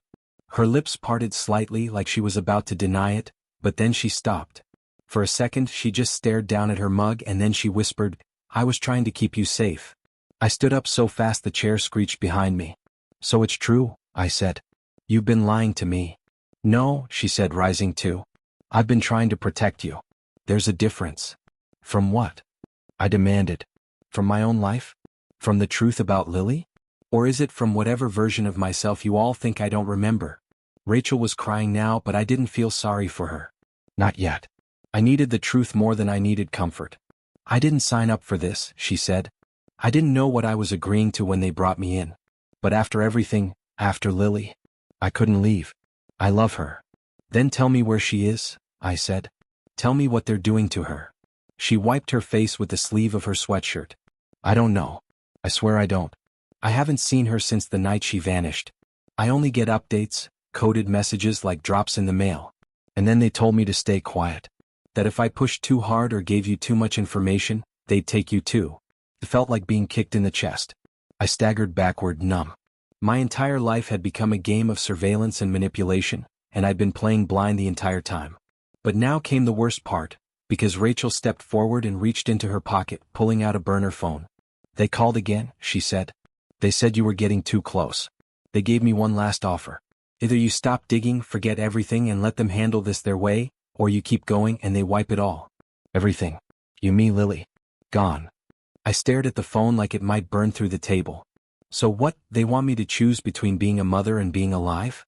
Her lips parted slightly like she was about to deny it, but then she stopped. For a second she just stared down at her mug and then she whispered, "I was trying to keep you safe." I stood up so fast the chair screeched behind me. "So it's true," I said. "You've been lying to me." "No," she said, rising too. "I've been trying to protect you. There's a difference." "From what?" I demanded. "From my own life? From the truth about Lily? Or is it from whatever version of myself you all think I don't remember?" Rachel was crying now, but I didn't feel sorry for her. Not yet. I needed the truth more than I needed comfort. "I didn't sign up for this," she said. "I didn't know what I was agreeing to when they brought me in. But after everything, after Lily, I couldn't leave. I love her." "Then tell me where she is," I said. "Tell me what they're doing to her." She wiped her face with the sleeve of her sweatshirt. I don't know. I swear I don't. I haven't seen her since the night she vanished. I only get updates, coded messages like drops in the mail. And then they told me to stay quiet. That if I pushed too hard or gave you too much information, they'd take you too. It felt like being kicked in the chest. I staggered backward, numb. My entire life had become a game of surveillance and manipulation, and I'd been playing blind the entire time. But now came the worst part, because Rachel stepped forward and reached into her pocket, pulling out a burner phone. They called again, she said. They said you were getting too close. They gave me one last offer. Either you stop digging, forget everything and let them handle this their way, or you keep going and they wipe it all. Everything. You, me, Lily. Gone. I stared at the phone like it might burn through the table. So what, they want me to choose between being a mother and being alive?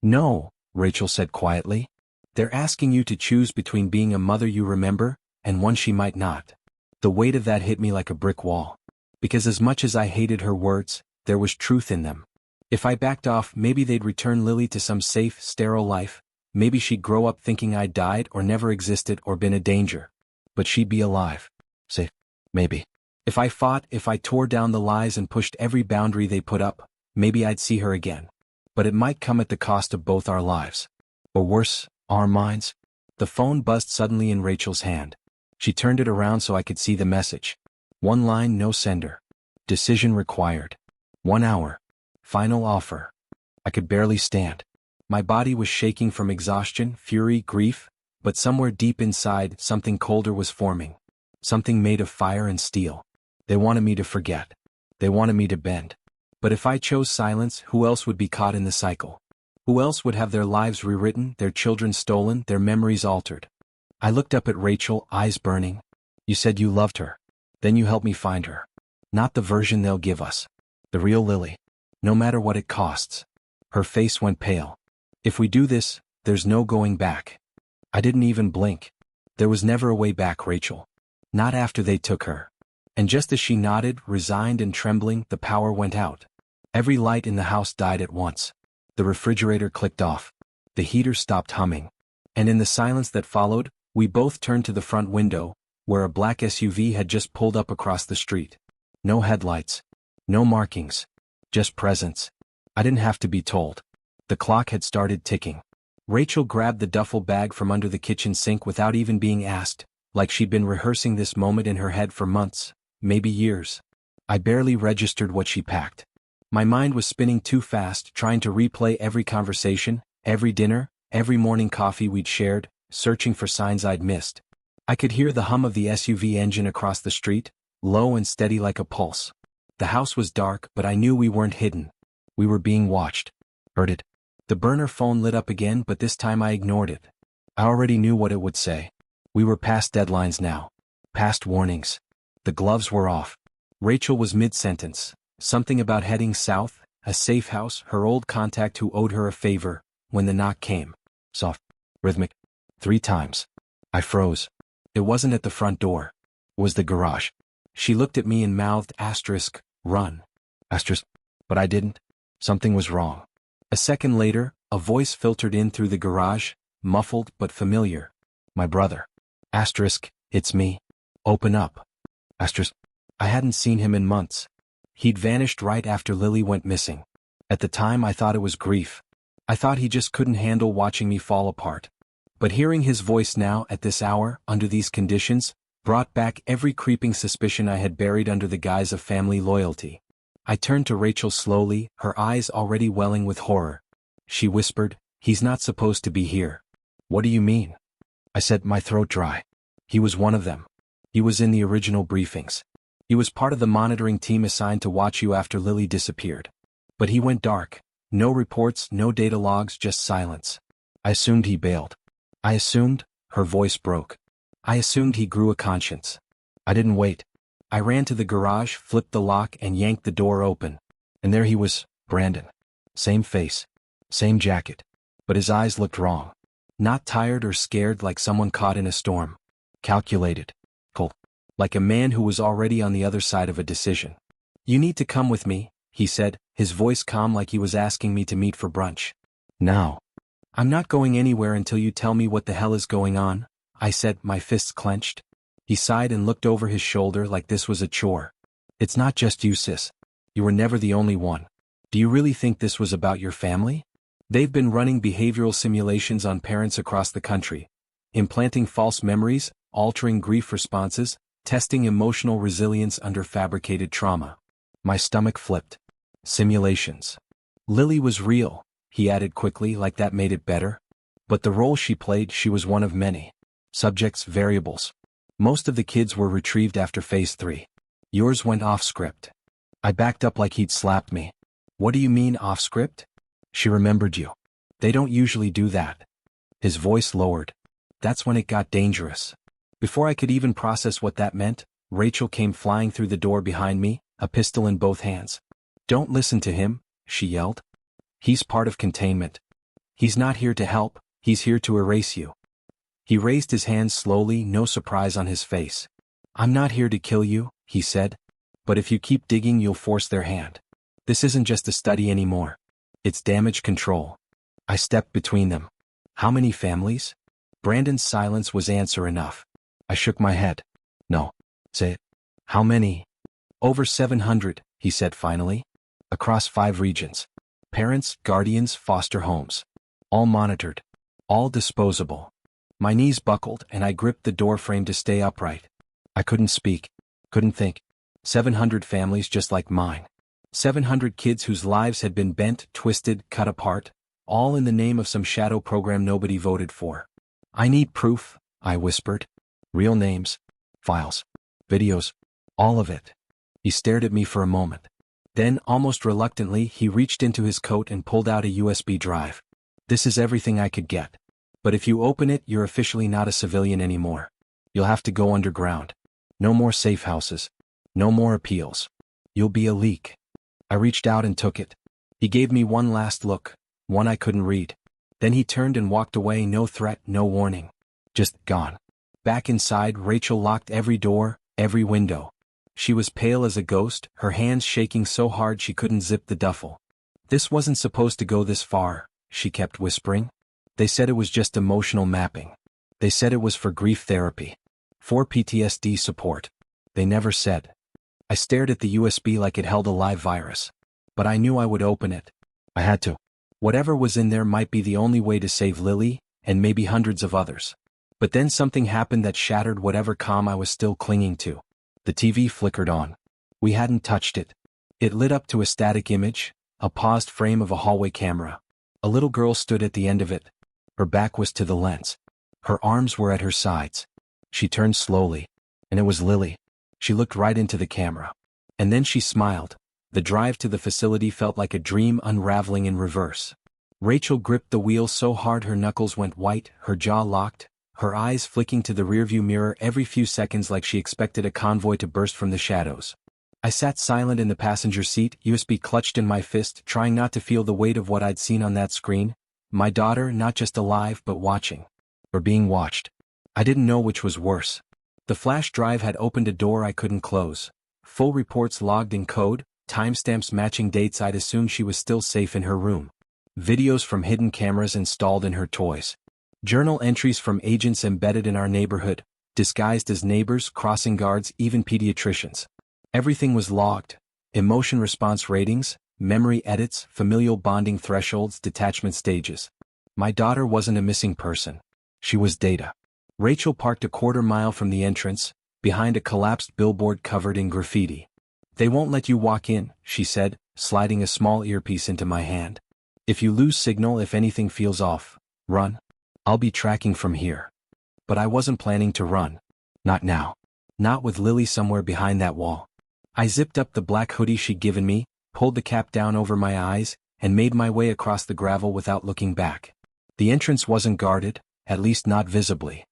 No, Rachel said quietly. They're asking you to choose between being a mother you remember, and one she might not. The weight of that hit me like a brick wall. Because as much as I hated her words, there was truth in them. If I backed off, maybe they'd return Lily to some safe, sterile life. Maybe she'd grow up thinking I'd died or never existed or been a danger. But she'd be alive. Safe. Maybe. If I fought, if I tore down the lies and pushed every boundary they put up, maybe I'd see her again. But it might come at the cost of both our lives. Or worse, our minds. The phone buzzed suddenly in Rachel's hand. She turned it around so I could see the message. One line, no sender. Decision required. 1 hour. Final offer. I could barely stand. My body was shaking from exhaustion, fury, grief, but somewhere deep inside, something colder was forming. Something made of fire and steel. They wanted me to forget. They wanted me to bend. But if I chose silence, who else would be caught in the cycle? Who else would have their lives rewritten, their children stolen, their memories altered? I looked up at Rachel, eyes burning. You said you loved her. Then you helped me find her. Not the version they'll give us. The real Lily. No matter what it costs. Her face went pale. If we do this, there's no going back. I didn't even blink. There was never a way back, Rachel. Not after they took her. And just as she nodded, resigned and trembling, the power went out. Every light in the house died at once. The refrigerator clicked off. The heater stopped humming. And in the silence that followed, we both turned to the front window, where a black SUV had just pulled up across the street. No headlights. No markings. Just presence. I didn't have to be told. The clock had started ticking. Rachel grabbed the duffel bag from under the kitchen sink without even being asked, like she'd been rehearsing this moment in her head for months, maybe years. I barely registered what she packed. My mind was spinning too fast, trying to replay every conversation, every dinner, every morning coffee we'd shared, searching for signs I'd missed. I could hear the hum of the SUV engine across the street, low and steady like a pulse. The house was dark, but I knew we weren't hidden. We were being watched. Heard it. The burner phone lit up again, but this time I ignored it. I already knew what it would say. We were past deadlines now. Past warnings. The gloves were off. Rachel was mid-sentence. Something about heading south, a safe house, her old contact who owed her a favor, when the knock came. Soft. Rhythmic. 3 times. I froze. It wasn't at the front door. It was the garage. She looked at me and mouthed asterisk, run. Asterisk. But I didn't. Something was wrong. A second later, a voice filtered in through the garage, muffled but familiar. My brother. Asterisk, it's me. Open up. Asterisk. I hadn't seen him in months. He'd vanished right after Lily went missing. At the time I thought it was grief. I thought he just couldn't handle watching me fall apart. But hearing his voice now, at this hour, under these conditions, brought back every creeping suspicion I had buried under the guise of family loyalty. I turned to Rachel slowly, her eyes already welling with horror. She whispered, he's not supposed to be here. What do you mean? I said, my throat dry. He was one of them. He was in the original briefings. He was part of the monitoring team assigned to watch you after Lily disappeared. But he went dark. No reports, no data logs, just silence. I assumed he bailed. I assumed, her voice broke. I assumed he grew a conscience. I didn't wait. I ran to the garage, flipped the lock and yanked the door open. And there he was, Brandon. Same face. Same jacket. But his eyes looked wrong. Not tired or scared like someone caught in a storm. Calculated. Cold. Like a man who was already on the other side of a decision. You need to come with me, he said, his voice calm like he was asking me to meet for brunch. Now. I'm not going anywhere until you tell me what the hell is going on, I said, my fists clenched. He sighed and looked over his shoulder like this was a chore. It's not just you, sis. You were never the only one. Do you really think this was about your family? They've been running behavioral simulations on parents across the country, implanting false memories, altering grief responses, testing emotional resilience under fabricated trauma. My stomach flipped. Simulations. Lily was real, he added quickly, like that made it better. But the role she played, she was one of many. Subjects, variables. Most of the kids were retrieved after phase 3. Yours went off script. I backed up like he'd slapped me. What do you mean off script? She remembered you. They don't usually do that. His voice lowered. That's when it got dangerous. Before I could even process what that meant, Rachel came flying through the door behind me, a pistol in both hands. Don't listen to him, she yelled. He's part of containment. He's not here to help, he's here to erase you. He raised his hands slowly, no surprise on his face. I'm not here to kill you, he said. But if you keep digging, you'll force their hand. This isn't just a study anymore. It's damage control. I stepped between them. How many families? Brandon's silence was answer enough. I shook my head. No. Say it. How many? Over 700, he said finally. Across 5 regions. Parents, guardians, foster homes. All monitored. All disposable. My knees buckled and I gripped the door frame to stay upright. I couldn't speak. Couldn't think. 700 families just like mine. 700 kids whose lives had been bent, twisted, cut apart, all in the name of some shadow program nobody voted for. I need proof, I whispered. Real names, files, videos, all of it. He stared at me for a moment. Then, almost reluctantly, he reached into his coat and pulled out a USB drive. This is everything I could get. But if you open it, you're officially not a civilian anymore. You'll have to go underground. No more safe houses. No more appeals. You'll be a leak. I reached out and took it. He gave me one last look, one I couldn't read. Then he turned and walked away, no threat, no warning. Just gone. Back inside, Rachel locked every door, every window. She was pale as a ghost, her hands shaking so hard she couldn't zip the duffel. This wasn't supposed to go this far, she kept whispering. They said it was just emotional mapping. They said it was for grief therapy. For PTSD support. They never said. I stared at the USB like it held a live virus. But I knew I would open it. I had to. Whatever was in there might be the only way to save Lily, and maybe hundreds of others. But then something happened that shattered whatever calm I was still clinging to. The TV flickered on. We hadn't touched it. It lit up to a static image, a paused frame of a hallway camera. A little girl stood at the end of it. Her back was to the lens. Her arms were at her sides. She turned slowly. And it was Lily. She looked right into the camera. And then she smiled. The drive to the facility felt like a dream unraveling in reverse. Rachel gripped the wheel so hard her knuckles went white, her jaw locked, her eyes flicking to the rearview mirror every few seconds like she expected a convoy to burst from the shadows. I sat silent in the passenger seat, USB clutched in my fist, trying not to feel the weight of what I'd seen on that screen. My daughter, not just alive but watching. Or being watched. I didn't know which was worse. The flash drive had opened a door I couldn't close. Full reports logged in code, timestamps matching dates I'd assumed she was still safe in her room. Videos from hidden cameras installed in her toys. Journal entries from agents embedded in our neighborhood, disguised as neighbors, crossing guards, even pediatricians. Everything was logged. Emotion response ratings, memory edits, familial bonding thresholds, detachment stages. My daughter wasn't a missing person. She was data. Rachel parked a quarter-mile from the entrance, behind a collapsed billboard covered in graffiti. They won't let you walk in, she said, sliding a small earpiece into my hand. If you lose signal, if anything feels off, run. I'll be tracking from here. But I wasn't planning to run. Not now. Not with Lily somewhere behind that wall. I zipped up the black hoodie she'd given me, pulled the cap down over my eyes, and made my way across the gravel without looking back. The entrance wasn't guarded, at least not visibly.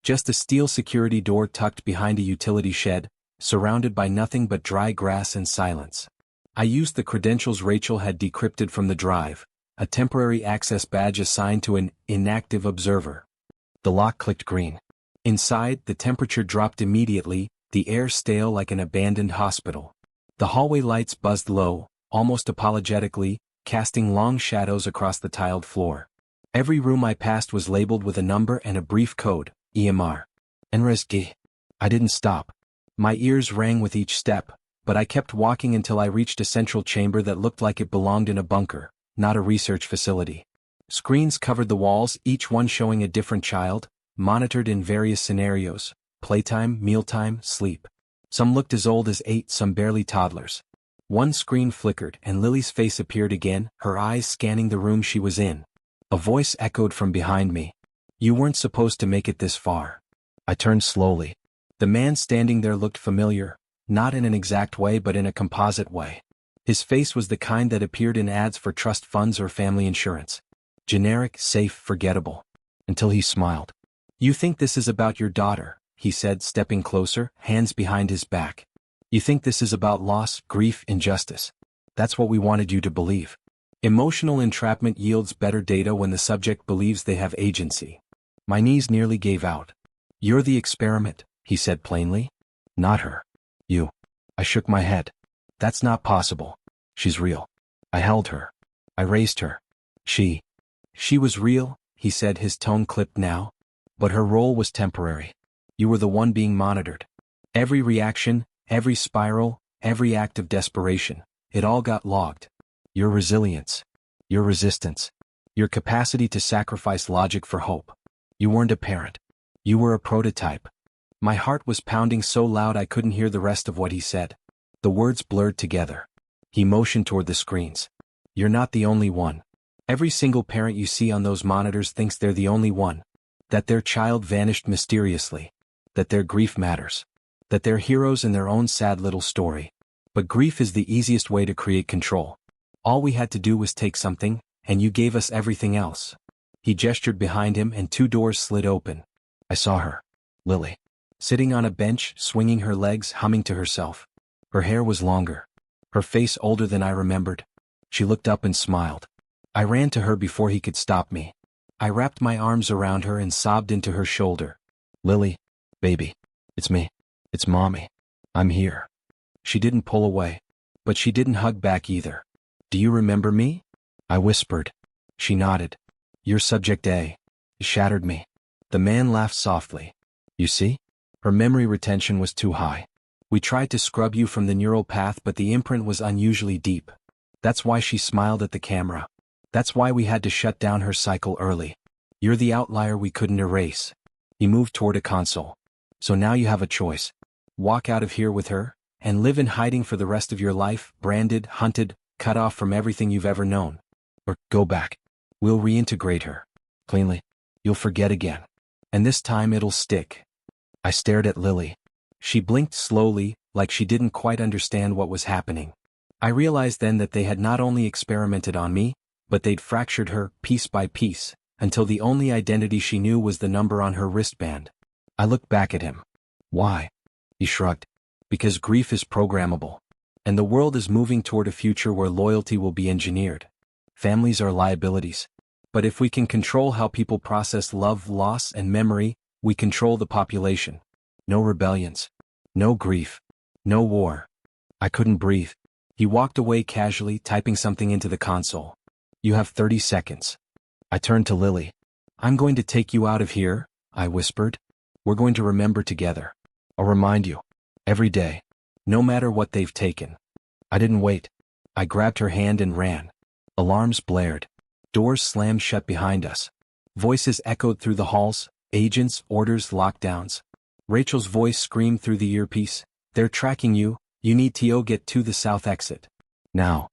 Just a steel security door tucked behind a utility shed, surrounded by nothing but dry grass and silence. I used the credentials Rachel had decrypted from the drive, a temporary access badge assigned to an inactive observer. The lock clicked green. Inside, the temperature dropped immediately, the air stale like an abandoned hospital. The hallway lights buzzed low, almost apologetically, casting long shadows across the tiled floor. Every room I passed was labeled with a number and a brief code, EMR. NRESG. I didn't stop. My ears rang with each step, but I kept walking until I reached a central chamber that looked like it belonged in a bunker, not a research facility. Screens covered the walls, each one showing a different child, monitored in various scenarios: playtime, mealtime, sleep. Some looked as old as 8, some barely toddlers. One screen flickered, and Lily's face appeared again, her eyes scanning the room she was in. A voice echoed from behind me. "You weren't supposed to make it this far." I turned slowly. The man standing there looked familiar, not in an exact way but in a composite way. His face was the kind that appeared in ads for trust funds or family insurance. Generic, safe, forgettable. Until he smiled. "You think this is about your daughter," he said, stepping closer, hands behind his back. "You think this is about loss, grief, injustice. That's what we wanted you to believe. Emotional entrapment yields better data when the subject believes they have agency." My knees nearly gave out. "You're the experiment," he said plainly. "Not her. You." I shook my head. "That's not possible. She's real." I held her. I raised her. She was real," he said, his tone clipped now. "But her role was temporary. You were the one being monitored. Every reaction, every spiral, every act of desperation, it all got logged. Your resilience. Your resistance. Your capacity to sacrifice logic for hope. You weren't a parent. You were a prototype." My heart was pounding so loud I couldn't hear the rest of what he said. The words blurred together. He motioned toward the screens. "You're not the only one. Every single parent you see on those monitors thinks they're the only one. That their child vanished mysteriously. That their grief matters. That they're heroes in their own sad little story. But grief is the easiest way to create control. All we had to do was take something, and you gave us everything else." He gestured behind him and 2 doors slid open. I saw her. Lily. Sitting on a bench, swinging her legs, humming to herself. Her hair was longer. Her face older than I remembered. She looked up and smiled. I ran to her before he could stop me. I wrapped my arms around her and sobbed into her shoulder. "Lily, baby. It's me. It's Mommy. I'm here." She didn't pull away. But she didn't hug back either. "Do you remember me?" I whispered. She nodded. "You're Subject A." It shattered me. The man laughed softly. "You see? Her memory retention was too high. We tried to scrub you from the neural path, but the imprint was unusually deep. That's why she smiled at the camera. That's why we had to shut down her cycle early. You're the outlier we couldn't erase." He moved toward a console. "So now you have a choice. Walk out of here with her, and live in hiding for the rest of your life, branded, hunted, cut off from everything you've ever known. Or go back. We'll reintegrate her. Cleanly. You'll forget again. And this time it'll stick." I stared at Lily. She blinked slowly, like she didn't quite understand what was happening. I realized then that they had not only experimented on me, but they'd fractured her, piece by piece, until the only identity she knew was the number on her wristband. I looked back at him. "Why?" He shrugged. "Because grief is programmable. And the world is moving toward a future where loyalty will be engineered. Families are liabilities. But if we can control how people process love, loss, and memory, we control the population. No rebellions. No grief. No war." I couldn't breathe. He walked away casually, typing something into the console. "You have 30 seconds. I turned to Lily. "I'm going to take you out of here," I whispered. "We're going to remember together. I'll remind you. Every day. No matter what they've taken." I didn't wait. I grabbed her hand and ran. Alarms blared. Doors slammed shut behind us. Voices echoed through the halls, agents, orders, lockdowns. Rachel's voice screamed through the earpiece. "They're tracking you. You need to get to the south exit. Now."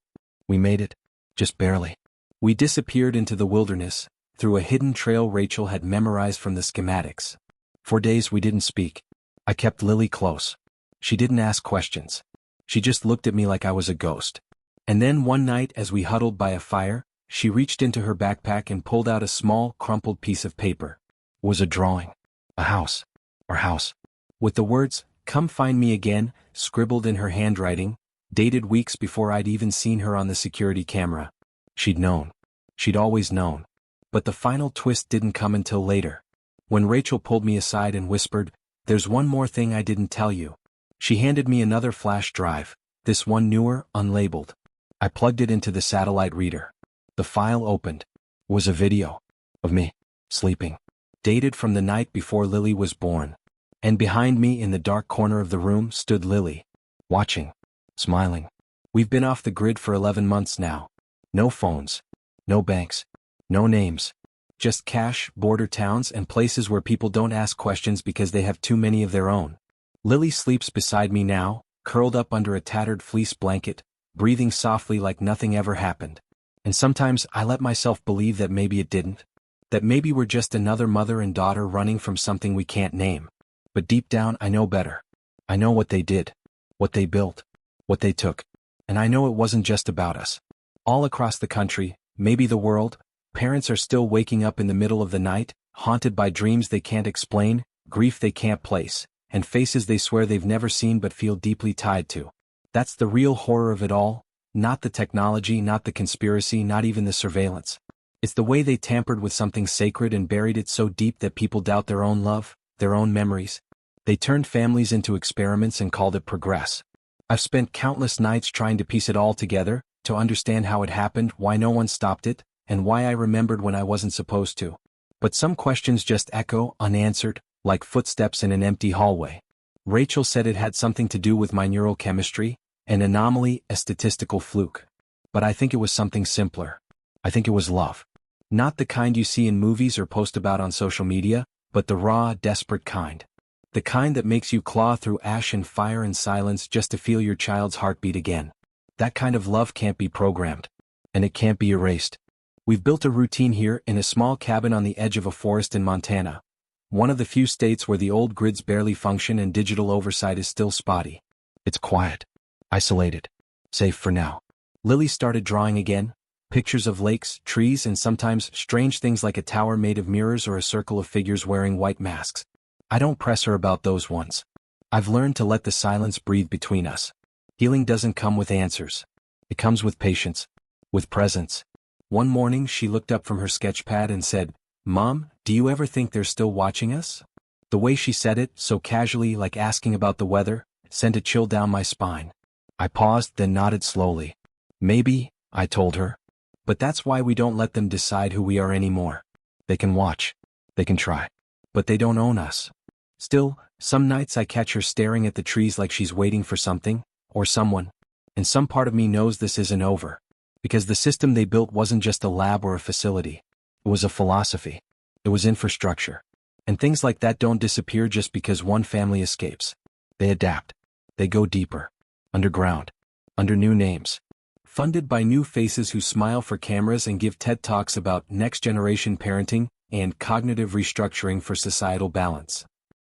We made it. Just barely. We disappeared into the wilderness, through a hidden trail Rachel had memorized from the schematics. For days we didn't speak. I kept Lily close. She didn't ask questions. She just looked at me like I was a ghost. And then one night as we huddled by a fire, she reached into her backpack and pulled out a small, crumpled piece of paper. It was a drawing. A house. Our house. With the words, "Come find me again," scribbled in her handwriting, dated weeks before I'd even seen her on the security camera. She'd known. She'd always known. But the final twist didn't come until later. When Rachel pulled me aside and whispered, "There's one more thing I didn't tell you." She handed me another flash drive, this one newer, unlabeled. I plugged it into the satellite reader. The file opened. It was a video. Of me. Sleeping. Dated from the night before Lily was born. And behind me in the dark corner of the room stood Lily. Watching. Smiling. We've been off the grid for 11 months now. No phones. No banks. No names. Just cash, border towns, and places where people don't ask questions because they have too many of their own. Lily sleeps beside me now, curled up under a tattered fleece blanket, breathing softly like nothing ever happened. And sometimes I let myself believe that maybe it didn't. That maybe we're just another mother and daughter running from something we can't name. But deep down I know better. I know what they did. What they built. What they took. And I know it wasn't just about us. All across the country, maybe the world, parents are still waking up in the middle of the night, haunted by dreams they can't explain, grief they can't place, and faces they swear they've never seen but feel deeply tied to. That's the real horror of it all, not the technology, not the conspiracy, not even the surveillance. It's the way they tampered with something sacred and buried it so deep that people doubt their own love, their own memories. They turned families into experiments and called it progress. I've spent countless nights trying to piece it all together, to understand how it happened, why no one stopped it, and why I remembered when I wasn't supposed to. But some questions just echo, unanswered, like footsteps in an empty hallway. Rachel said it had something to do with my neural chemistry, an anomaly, a statistical fluke. But I think it was something simpler. I think it was love. Not the kind you see in movies or post about on social media, but the raw, desperate kind. The kind that makes you claw through ash and fire and silence just to feel your child's heartbeat again. That kind of love can't be programmed. And it can't be erased. We've built a routine here in a small cabin on the edge of a forest in Montana. One of the few states where the old grids barely function and digital oversight is still spotty. It's quiet. Isolated. Safe for now. Lily started drawing again. Pictures of lakes, trees, and sometimes strange things like a tower made of mirrors or a circle of figures wearing white masks. I don't press her about those ones. I've learned to let the silence breathe between us. Healing doesn't come with answers. It comes with patience. With presence. One morning she looked up from her sketchpad and said, "Mom, do you ever think they're still watching us?" The way she said it, so casually like asking about the weather, sent a chill down my spine. I paused, then nodded slowly. "Maybe," I told her. "But that's why we don't let them decide who we are anymore. They can watch. They can try. But they don't own us." Still, some nights I catch her staring at the trees like she's waiting for something, or someone. And some part of me knows this isn't over. Because the system they built wasn't just a lab or a facility. It was a philosophy. It was infrastructure. And things like that don't disappear just because one family escapes. They adapt. They go deeper. Underground. Under new names. Funded by new faces who smile for cameras and give TED Talks about next-generation parenting and cognitive restructuring for societal balance.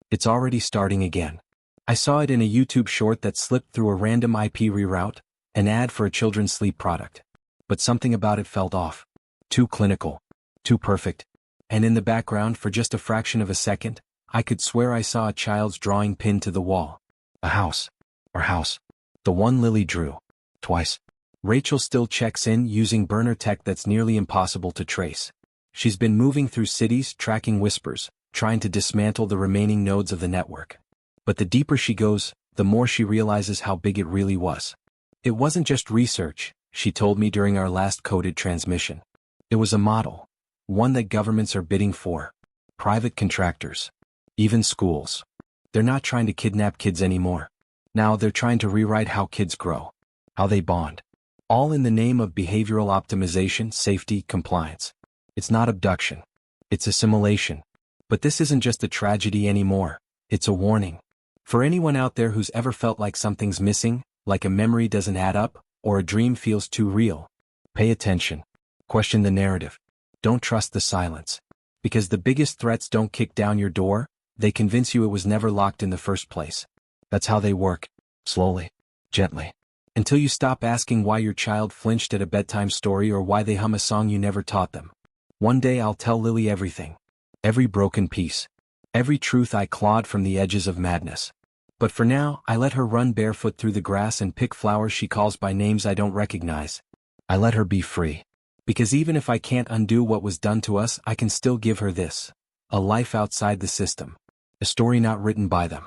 It's already starting again. I saw it in a YouTube short that slipped through a random IP reroute, an ad for a children's sleep product. But something about it felt off. Too clinical. Too perfect. And in the background, for just a fraction of a second, I could swear I saw a child's drawing pinned to the wall. A house. Our house. The one Lily drew. Twice. Rachel still checks in using burner tech that's nearly impossible to trace. She's been moving through cities, tracking whispers, trying to dismantle the remaining nodes of the network. But the deeper she goes, the more she realizes how big it really was. It wasn't just research, she told me during our last coded transmission. It was a model. One that governments are bidding for. Private contractors. Even schools. They're not trying to kidnap kids anymore. Now they're trying to rewrite how kids grow. How they bond. All in the name of behavioral optimization, safety, compliance. It's not abduction. It's assimilation. But this isn't just a tragedy anymore. It's a warning. For anyone out there who's ever felt like something's missing, like a memory doesn't add up, or a dream feels too real. Pay attention. Question the narrative. Don't trust the silence. Because the biggest threats don't kick down your door, they convince you it was never locked in the first place. That's how they work. Slowly. Gently. Until you stop asking why your child flinched at a bedtime story or why they hum a song you never taught them. One day I'll tell Lily everything. Every broken piece. Every truth I clawed from the edges of madness. But for now, I let her run barefoot through the grass and pick flowers she calls by names I don't recognize. I let her be free. Because even if I can't undo what was done to us, I can still give her this. A life outside the system. A story not written by them.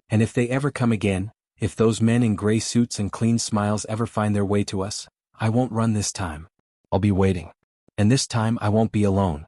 And if they ever come again, if those men in gray suits and clean smiles ever find their way to us, I won't run this time. I'll be waiting. And this time I won't be alone.